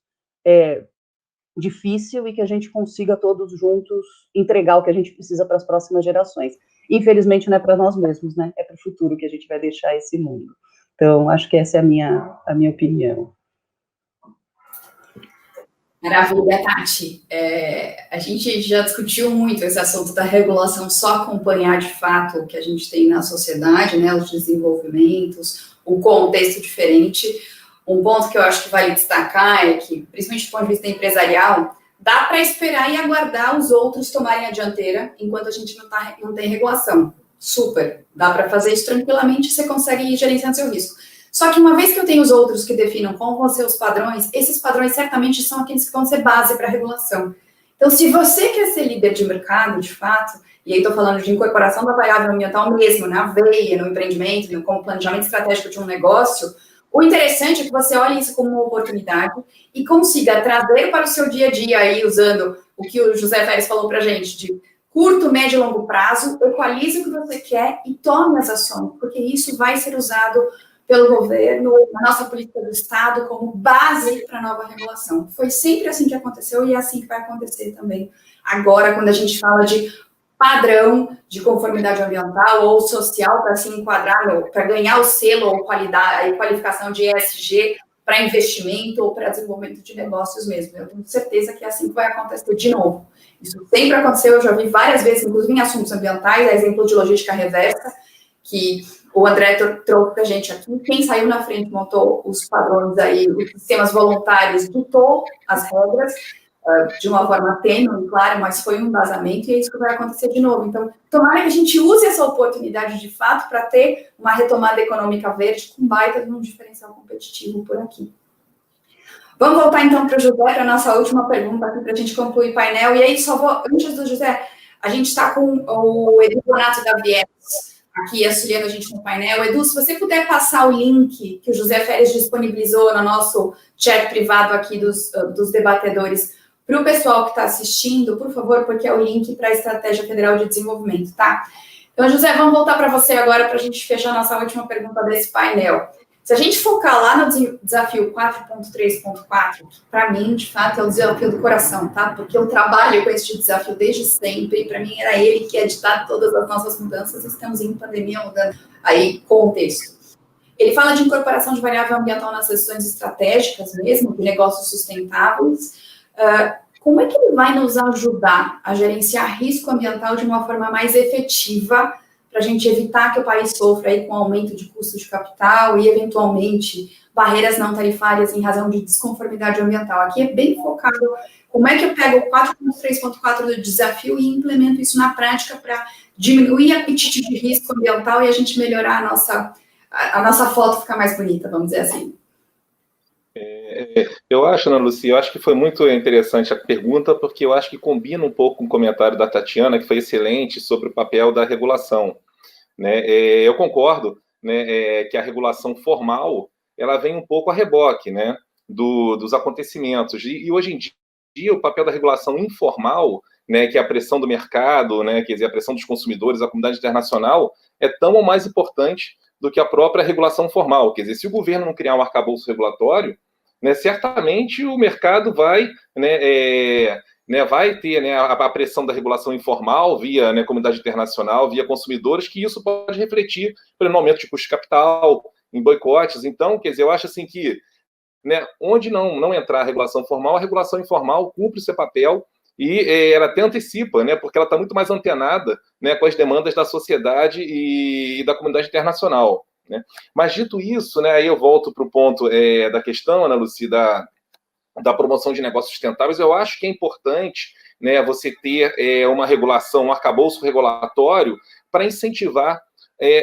difícil e que a gente consiga todos juntos entregar o que a gente precisa para as próximas gerações. Infelizmente não é para nós mesmos, né? É para o futuro que a gente vai deixar esse mundo. Então, acho que essa é a minha opinião. Maravilha, Tati. A gente já discutiu muito esse assunto da regulação, só acompanhar de fato o que a gente tem na sociedade, né, os desenvolvimentos, o contexto diferente. Um ponto que eu acho que vale destacar é que, principalmente do ponto de vista empresarial, dá para esperar e aguardar os outros tomarem a dianteira enquanto a gente não tem regulação. Super, dá para fazer isso tranquilamente, você consegue ir gerenciando seu risco. Só que uma vez que eu tenho os outros que definam qual vão ser os padrões, esses padrões certamente são aqueles que vão ser base para a regulação. Então, se você quer ser líder de mercado, de fato, e aí estou falando de incorporação da variável ambiental mesmo, na veia, no empreendimento, como planejamento estratégico de um negócio, o interessante é que você olhe isso como uma oportunidade e consiga trazer para o seu dia a dia, aí, usando o que o José Férez falou para a gente, de curto, médio e longo prazo, equalize o que você quer e tome as ações, porque isso vai ser usado pelo governo, na nossa política do Estado, como base para a nova regulação. Foi sempre assim que aconteceu e é assim que vai acontecer também agora, quando a gente fala de padrão de conformidade ambiental ou social para se enquadrar, para ganhar o selo ou qualificação de ESG para investimento ou para desenvolvimento de negócios mesmo. Eu tenho certeza que é assim que vai acontecer de novo. Isso sempre aconteceu, eu já vi várias vezes, inclusive em assuntos ambientais, exemplo de logística reversa, que o André trouxe para a gente aqui. Quem saiu na frente montou os padrões aí, os sistemas voluntários, ditou as regras de uma forma tênue, claro, mas foi um embasamento e é isso que vai acontecer de novo. Então, tomara que a gente use essa oportunidade de fato para ter uma retomada econômica verde com baita de um diferencial competitivo por aqui. Vamos voltar então para o José, para a nossa última pergunta aqui, para a gente concluir o painel. E aí, só vou, antes do José, a gente está com o Edu Bonato da Viex aqui auxiliando a gente no painel. Edu, se você puder passar o link que o José Férez disponibilizou no nosso chat privado aqui dos debatedores para o pessoal que está assistindo, por favor, porque é o link para a Estratégia Federal de Desenvolvimento, tá? Então, José, vamos voltar para você agora para a gente fechar a nossa última pergunta desse painel. Se a gente focar lá no desafio 4.3.4, para mim, de fato, é o desafio do coração, tá? Porque eu trabalho com esse desafio desde sempre, e para mim era ele que ia ditar todas as nossas mudanças, estamos em pandemia mudando aí contexto. Ele fala de incorporação de variável ambiental nas decisões estratégicas mesmo, de negócios sustentáveis. Como é que ele vai nos ajudar a gerenciar risco ambiental de uma forma mais efetiva para a gente evitar que o país sofra aí com aumento de custo de capital e, eventualmente, barreiras não tarifárias em razão de desconformidade ambiental? Aqui é bem focado como é que eu pego o 4.3.4 do desafio e implemento isso na prática para diminuir o apetite de risco ambiental e a gente melhorar a nossa foto ficar mais bonita, vamos dizer assim. Eu acho, Ana Lucia, eu acho que foi muito interessante a pergunta, porque eu acho que combina um pouco com o comentário da Tatiana, que foi excelente, sobre o papel da regulação. Né? Eu concordo, né, que a regulação formal ela vem um pouco a reboque, né, dos acontecimentos. E hoje em dia o papel da regulação informal, né, que é a pressão do mercado, né, quer dizer, a pressão dos consumidores, a comunidade internacional, é tão ou mais importante do que a própria regulação formal. Quer dizer, se o governo não criar um arcabouço regulatório, né, certamente o mercado vai, vai ter, né, a pressão da regulação informal via, né, comunidade internacional, via consumidores, que isso pode refletir no aumento de custo de capital, em boicotes. Então, quer dizer, eu acho assim que, né, onde não entrar a regulação formal, a regulação informal cumpre o seu papel e ela até antecipa, né, porque ela está muito mais antenada, né, com as demandas da sociedade e da comunidade internacional. Né? Mas, dito isso, né, aí eu volto para o ponto da questão, Ana Lucia, da promoção de negócios sustentáveis. Eu acho que é importante, né, você ter uma regulação, um arcabouço regulatório para incentivar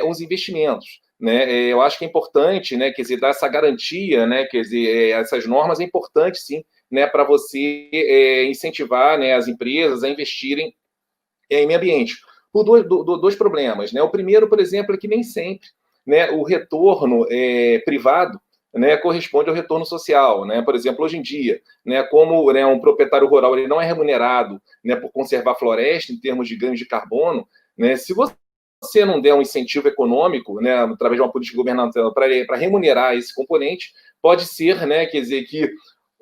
os investimentos. Né? Eu acho que é importante, né, quer dizer, dar essa garantia, né, quer dizer, essas normas é importante, sim, né, para você incentivar, né, as empresas a investirem em meio ambiente. Por dois problemas. Né? O primeiro, por exemplo, é que nem sempre, né, o retorno privado, né, corresponde ao retorno social. Né? Por exemplo, hoje em dia, né, como, né, um proprietário rural ele não é remunerado, né, por conservar a floresta em termos de ganhos de carbono, né, se você você não der um incentivo econômico, né, através de uma política governamental para remunerar esse componente, pode ser, né, quer dizer, que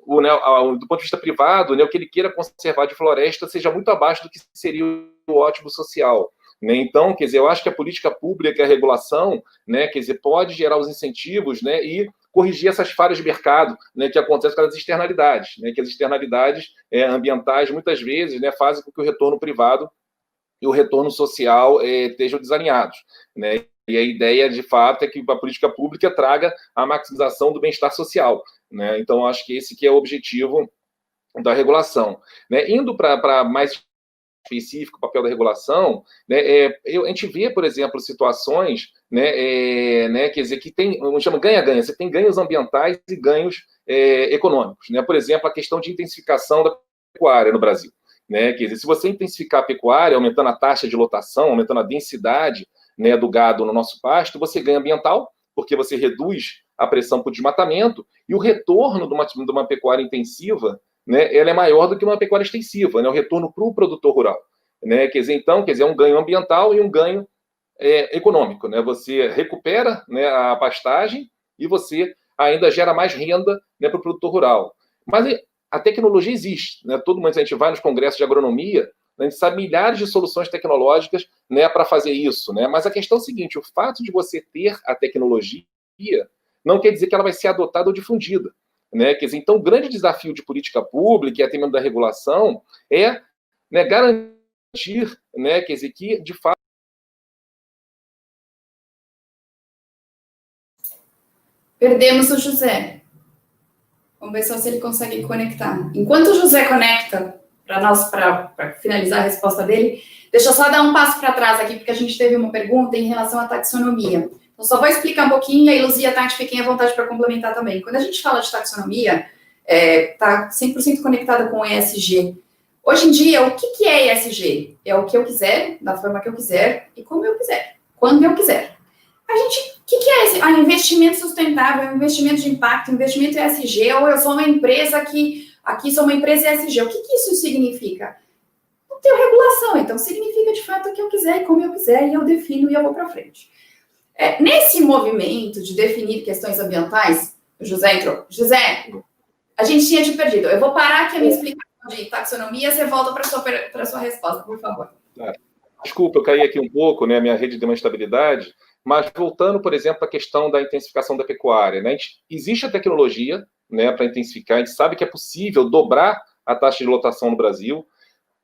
do ponto de vista privado, né, o que ele queira conservar de floresta seja muito abaixo do que seria o ótimo social. Né? Então, quer dizer, eu acho que a política pública, a regulação, né, quer dizer, pode gerar os incentivos, né, e corrigir essas falhas de mercado, né, que acontecem com as externalidades, né, que as externalidades ambientais, muitas vezes, né, fazem com que o retorno privado e o retorno social estejam desalinhados. Né? E a ideia, de fato, é que a política pública traga a maximização do bem-estar social. Né? Então, acho que esse que é o objetivo da regulação. Né? Indo para mais específico o papel da regulação, né, a gente vê, por exemplo, situações, né, quer dizer, que tem, chama ganha-ganha, você tem ganhos ambientais e ganhos econômicos. Né? Por exemplo, a questão de intensificação da pecuária no Brasil. Né? Quer dizer, se você intensificar a pecuária, aumentando a taxa de lotação, aumentando a densidade, né, do gado no nosso pasto, você ganha ambiental, porque você reduz a pressão por desmatamento, e o retorno de uma pecuária intensiva, né, ela é maior do que uma pecuária extensiva, né, o retorno para o produtor rural. Né? Quer dizer, então, é um ganho ambiental e um ganho econômico. Né? Você recupera, né, a pastagem e você ainda gera mais renda, né, para o produtor rural. Mas a tecnologia existe. Né? Todo mundo, a gente vai nos congressos de agronomia, a gente sabe milhares de soluções tecnológicas, né, para fazer isso. Né? Mas a questão é a seguinte, o fato de você ter a tecnologia não quer dizer que ela vai ser adotada ou difundida. Né? Quer dizer, então, o grande desafio de política pública e até mesmo da regulação é, né, garantir, né, quer dizer, que, de fato... Perdemos o José. Vamos ver só se ele consegue conectar. Enquanto o José conecta para finalizar a resposta dele, deixa eu só dar um passo para trás aqui, porque a gente teve uma pergunta em relação à taxonomia. Então, só vou explicar um pouquinho, e aí, Luzia e a Tati, fiquem à vontade para complementar também. Quando a gente fala de taxonomia, está 100% conectada com o ESG. Hoje em dia, o que é ESG? É o que eu quiser, da forma que eu quiser, e como eu quiser, quando eu quiser. O que é esse? Investimento sustentável, investimento de impacto, investimento ESG, ou eu sou uma empresa que, aqui sou uma empresa ESG. O que isso significa? Não tenho regulação, então significa de fato o que eu quiser, como eu quiser, e eu defino e eu vou para frente. Nesse movimento de definir questões ambientais, o José entrou. José, a gente tinha te perdido. Eu vou parar aqui a minha explicação de taxonomia, você volta para a sua resposta, por favor. Desculpa, eu caí aqui um pouco, né? A minha rede deu uma instabilidade. Mas voltando, por exemplo, à questão da intensificação da pecuária, né? Existe a tecnologia, né, para intensificar, a gente sabe que é possível dobrar a taxa de lotação no Brasil.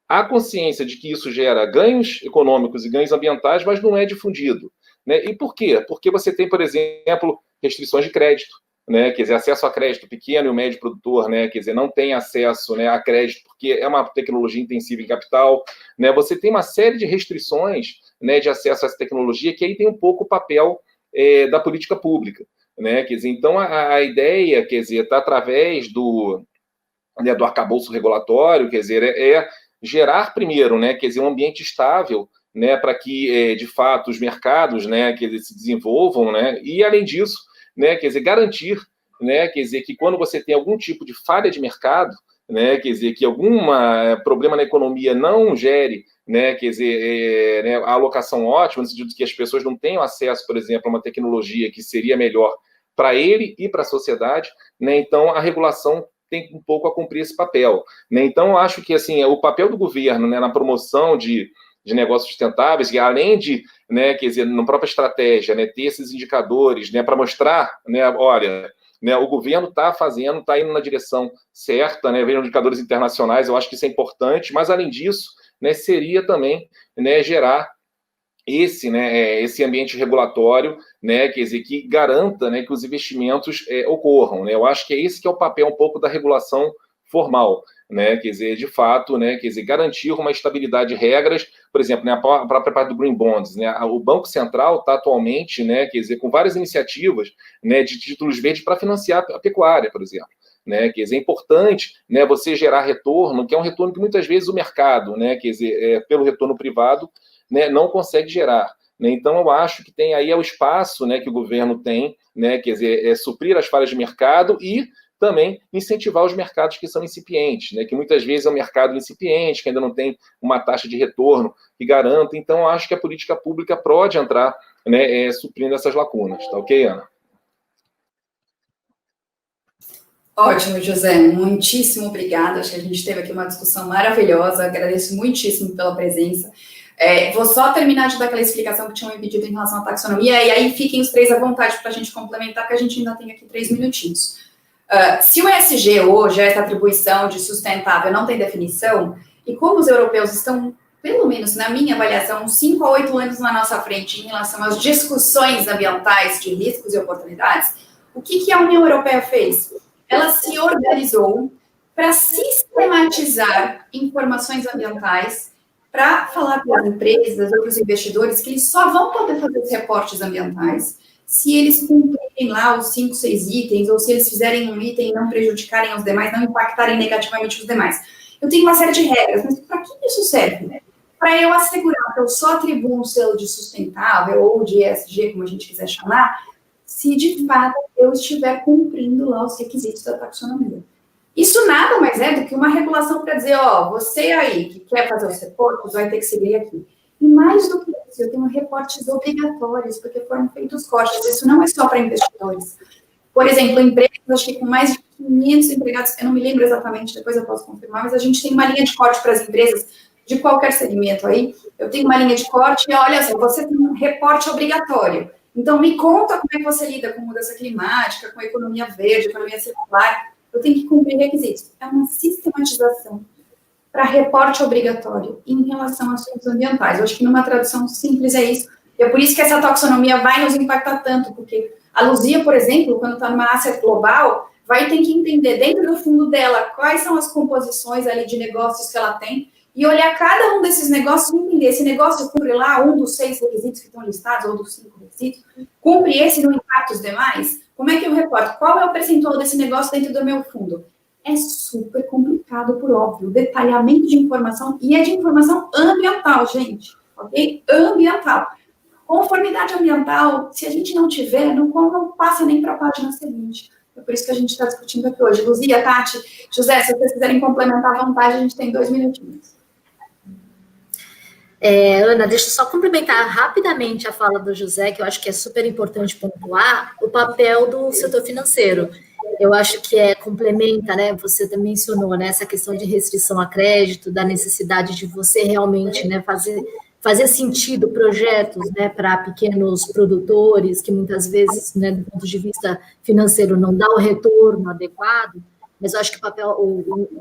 Há consciência de que isso gera ganhos econômicos e ganhos ambientais, mas não é difundido. Né? E por quê? Porque você tem, por exemplo, restrições de crédito, né? Quer dizer, acesso a crédito, pequeno e o médio produtor, né? Quer dizer, não tem acesso, né, a crédito, porque é uma tecnologia intensiva em capital. Né? Você tem uma série de restrições, né, de acesso a essa tecnologia, que aí tem um pouco o papel da política pública. Né? Quer dizer, então, a ideia, quer dizer, está através do arcabouço regulatório, quer dizer, gerar primeiro, né, quer dizer, um ambiente estável, né, para que, de fato, os mercados, né, que eles se desenvolvam, né, e, além disso, né, quer dizer, garantir, né, quer dizer, que quando você tem algum tipo de falha de mercado, né, quer dizer, que algum problema na economia não gere, né, quer dizer, né, a alocação ótima, no sentido de que as pessoas não tenham acesso, por exemplo, a uma tecnologia que seria melhor para ele e para a sociedade, né, então a regulação tem um pouco a cumprir esse papel. Né? Então, eu acho que assim, o papel do governo, né, na promoção de negócios sustentáveis, que além de, né, quer dizer, na própria estratégia, né, ter esses indicadores, né, para mostrar, né, olha, né, o governo está fazendo, está indo na direção certa, né, vendo indicadores internacionais, eu acho que isso é importante, mas além disso, né, seria também, né, gerar esse ambiente regulatório, né, quer dizer, que garanta, né, que os investimentos ocorram. Né? Eu acho que esse que é o papel um pouco da regulação formal, né, quer dizer, de fato, né, quer dizer, garantir uma estabilidade de regras, por exemplo, né, a própria parte do Green Bonds, né, o Banco Central está atualmente, né, quer dizer, com várias iniciativas, né, de títulos verdes para financiar a pecuária, por exemplo. Né, quer dizer, é importante, né, você gerar retorno, que é um retorno que muitas vezes o mercado, né, quer dizer, pelo retorno privado, né, não consegue gerar. Né? Então, eu acho que tem aí o espaço, né, que o governo tem, né, quer dizer, suprir as falhas de mercado e também incentivar os mercados que são incipientes, né, que muitas vezes é um mercado incipiente, que ainda não tem uma taxa de retorno que garanta. Então, acho que a política pública pode entrar, né, suprindo essas lacunas. Tá ok, Ana? Ótimo, José. Muitíssimo obrigada. Acho que a gente teve aqui uma discussão maravilhosa. Agradeço muitíssimo pela presença. Vou só terminar de dar aquela explicação que tinham me pedido em relação à taxonomia, e aí fiquem os três à vontade para a gente complementar, porque a gente ainda tem aqui 3 minutinhos. Se o ESG hoje, essa atribuição de sustentável, não tem definição, e como os europeus estão, pelo menos na minha avaliação, 5 a 8 anos na nossa frente em relação às discussões ambientais de riscos e oportunidades, o que a União Europeia fez? Ela se organizou para sistematizar informações ambientais, para falar para as empresas ou para os investidores que eles só vão poder fazer os reportes ambientais se eles cumprirem lá os 5, 6 itens, ou se eles fizerem um item e não prejudicarem os demais, não impactarem negativamente os demais. Eu tenho uma série de regras, mas para que isso serve, né? Para eu assegurar que eu só atribuo um selo de sustentável ou de ESG, como a gente quiser chamar, se de fato eu estiver cumprindo lá os requisitos da taxonomia. Isso nada mais é do que uma regulação para dizer, ó, você aí que quer fazer os reportes vai ter que seguir aqui. E mais do que isso, eu tenho reportes obrigatórios, porque foram feitos cortes. Isso não é só para investidores. Por exemplo, empresas, acho que com mais de 500 empregados, eu não me lembro exatamente, depois eu posso confirmar, mas a gente tem uma linha de corte para as empresas de qualquer segmento aí. Eu tenho uma linha de corte e olha só, você tem um reporte obrigatório. Então, me conta como é que você lida com mudança climática, com economia verde, economia circular. Eu tenho que cumprir requisitos. É uma sistematização para reporte obrigatório em relação a assuntos ambientais. Eu acho que numa tradução simples é isso. E é por isso que essa taxonomia vai nos impactar tanto, porque a Luzia, por exemplo, quando está numa asset global, vai ter que entender dentro do fundo dela quais são as composições ali de negócios que ela tem e olhar cada um desses negócios e entender esse negócio cumpre lá um dos 6 requisitos que estão listados ou dos 5 requisitos, cumpre esse e não impacta os demais. Como é que eu reporto? Qual é o percentual desse negócio dentro do meu fundo? É super complicado, por óbvio. Detalhamento de informação, e é de informação ambiental, gente. Ok? Ambiental. Conformidade ambiental, se a gente não tiver, não passa nem para a página seguinte. É por isso que a gente está discutindo aqui hoje. Luzia, Tati, José, se vocês quiserem complementar à vontade, a gente tem 2 minutinhos. Ana, deixa eu só complementar rapidamente a fala do José, que eu acho que é super importante pontuar o papel do setor financeiro. Eu acho que complementa, né? Você também mencionou, né, essa questão de restrição a crédito, da necessidade de você realmente, né, fazer sentido projetos, né, para pequenos produtores que muitas vezes, né, do ponto de vista financeiro, não dá o retorno adequado. Mas eu acho que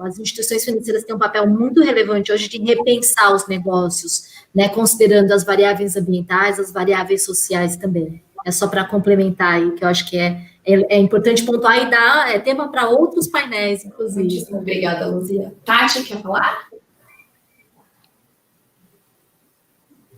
as instituições financeiras têm um papel muito relevante hoje de repensar os negócios, né, considerando as variáveis ambientais, as variáveis sociais também. É só para complementar aí, que eu acho que é importante pontuar e dar tema para outros painéis, inclusive. Muitíssimo obrigada, Luzia. Tati, quer falar?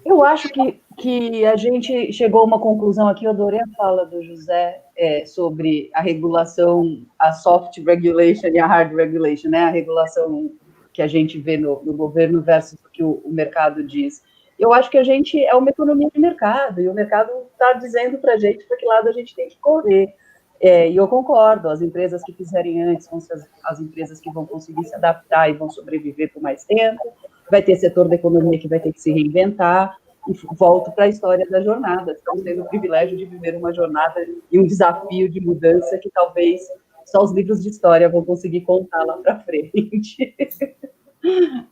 Eu acho que a gente chegou a uma conclusão aqui, eu adorei a fala do José sobre a regulação, a soft regulation e a hard regulation, né? A regulação que a gente vê no governo versus o que o mercado diz. Eu acho que a gente é uma economia de mercado, e o mercado está dizendo para a gente para que lado a gente tem que correr. E eu concordo, as empresas que fizerem antes vão ser as empresas que vão conseguir se adaptar e vão sobreviver por mais tempo. Vai ter setor da economia que vai ter que se reinventar, e volto para a história da jornada. Estamos tendo o privilégio de viver uma jornada e um desafio de mudança que talvez só os livros de história vão conseguir contar lá para frente.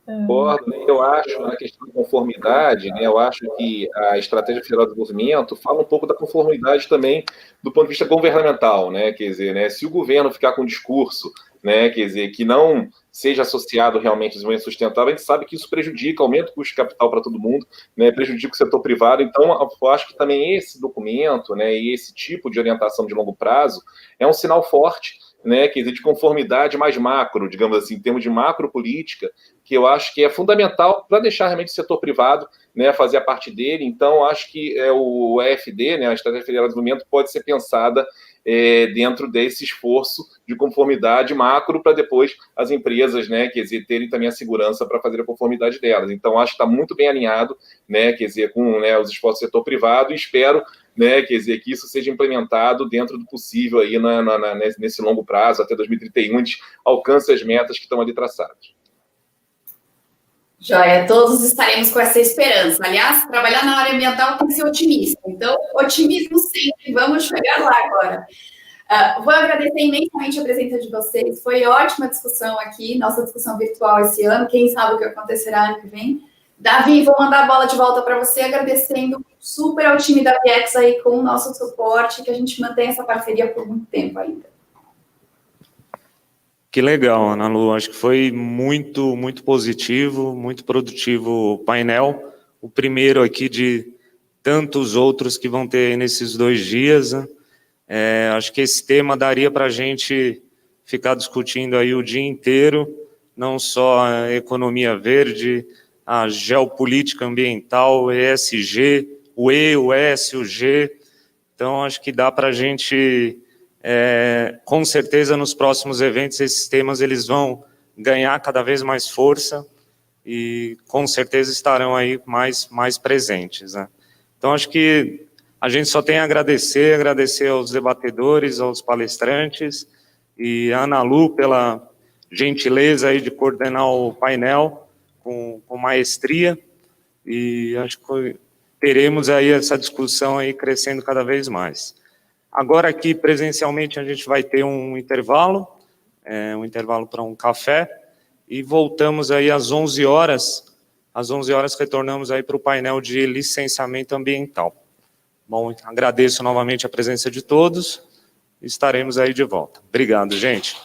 Concordo, eu acho, na questão de conformidade, né, eu acho que a Estratégia Federal de Desenvolvimento fala um pouco da conformidade também do ponto de vista governamental, né, quer dizer, né, se o governo ficar com um discurso, né, quer dizer, que não seja associado realmente ao desenvolvimento sustentável, a gente sabe que isso prejudica, aumenta o custo de capital para todo mundo, né, prejudica o setor privado. Então, eu acho que também esse documento, né, e esse tipo de orientação de longo prazo é um sinal forte, né, quer dizer, de conformidade mais macro, digamos assim, em termos de macro política, que eu acho que é fundamental para deixar realmente o setor privado, né, fazer a parte dele. Então, acho que o EFD, né, a Estratégia Federal de Desenvolvimento, pode ser pensada dentro desse esforço de conformidade macro para depois as empresas, né, quer dizer, terem também a segurança para fazer a conformidade delas. Então, acho que está muito bem alinhado, né, quer dizer, com, né, os esforços do setor privado, e espero né, quer dizer, que isso seja implementado dentro do possível aí nesse longo prazo, até 2031, a gente alcance as metas que estão ali traçadas. Joia, todos estaremos com essa esperança. Aliás, trabalhar na área ambiental tem que ser otimista. Então, otimismo sempre. Vamos chegar lá agora. Vou agradecer imensamente a presença de vocês. Foi ótima discussão aqui, nossa discussão virtual esse ano. Quem sabe o que acontecerá ano que vem. Davi, vou mandar a bola de volta para você, agradecendo super ao time da Viex aí com o nosso suporte, que a gente mantém essa parceria por muito tempo ainda. Que legal, Ana Lu. Acho que foi muito, muito positivo, muito produtivo o painel. O primeiro aqui de tantos outros que vão ter nesses 2 dias, né? Acho que esse tema daria para a gente ficar discutindo aí o dia inteiro, não só a economia verde, a geopolítica ambiental, ESG, o E, o S, o G. Então, acho que dá para a gente, com certeza, nos próximos eventos, esses temas eles vão ganhar cada vez mais força e, com certeza, estarão aí mais presentes, né? Então, acho que a gente só tem a agradecer aos debatedores, aos palestrantes, e a Ana Lu pela gentileza aí de coordenar o painel com maestria, e acho que teremos aí essa discussão aí crescendo cada vez mais. Agora aqui presencialmente a gente vai ter um intervalo para um café, e voltamos aí às 11 horas. Às 11 horas retornamos aí para o painel de licenciamento ambiental. Bom, agradeço novamente a presença de todos, estaremos aí de volta. Obrigado, gente.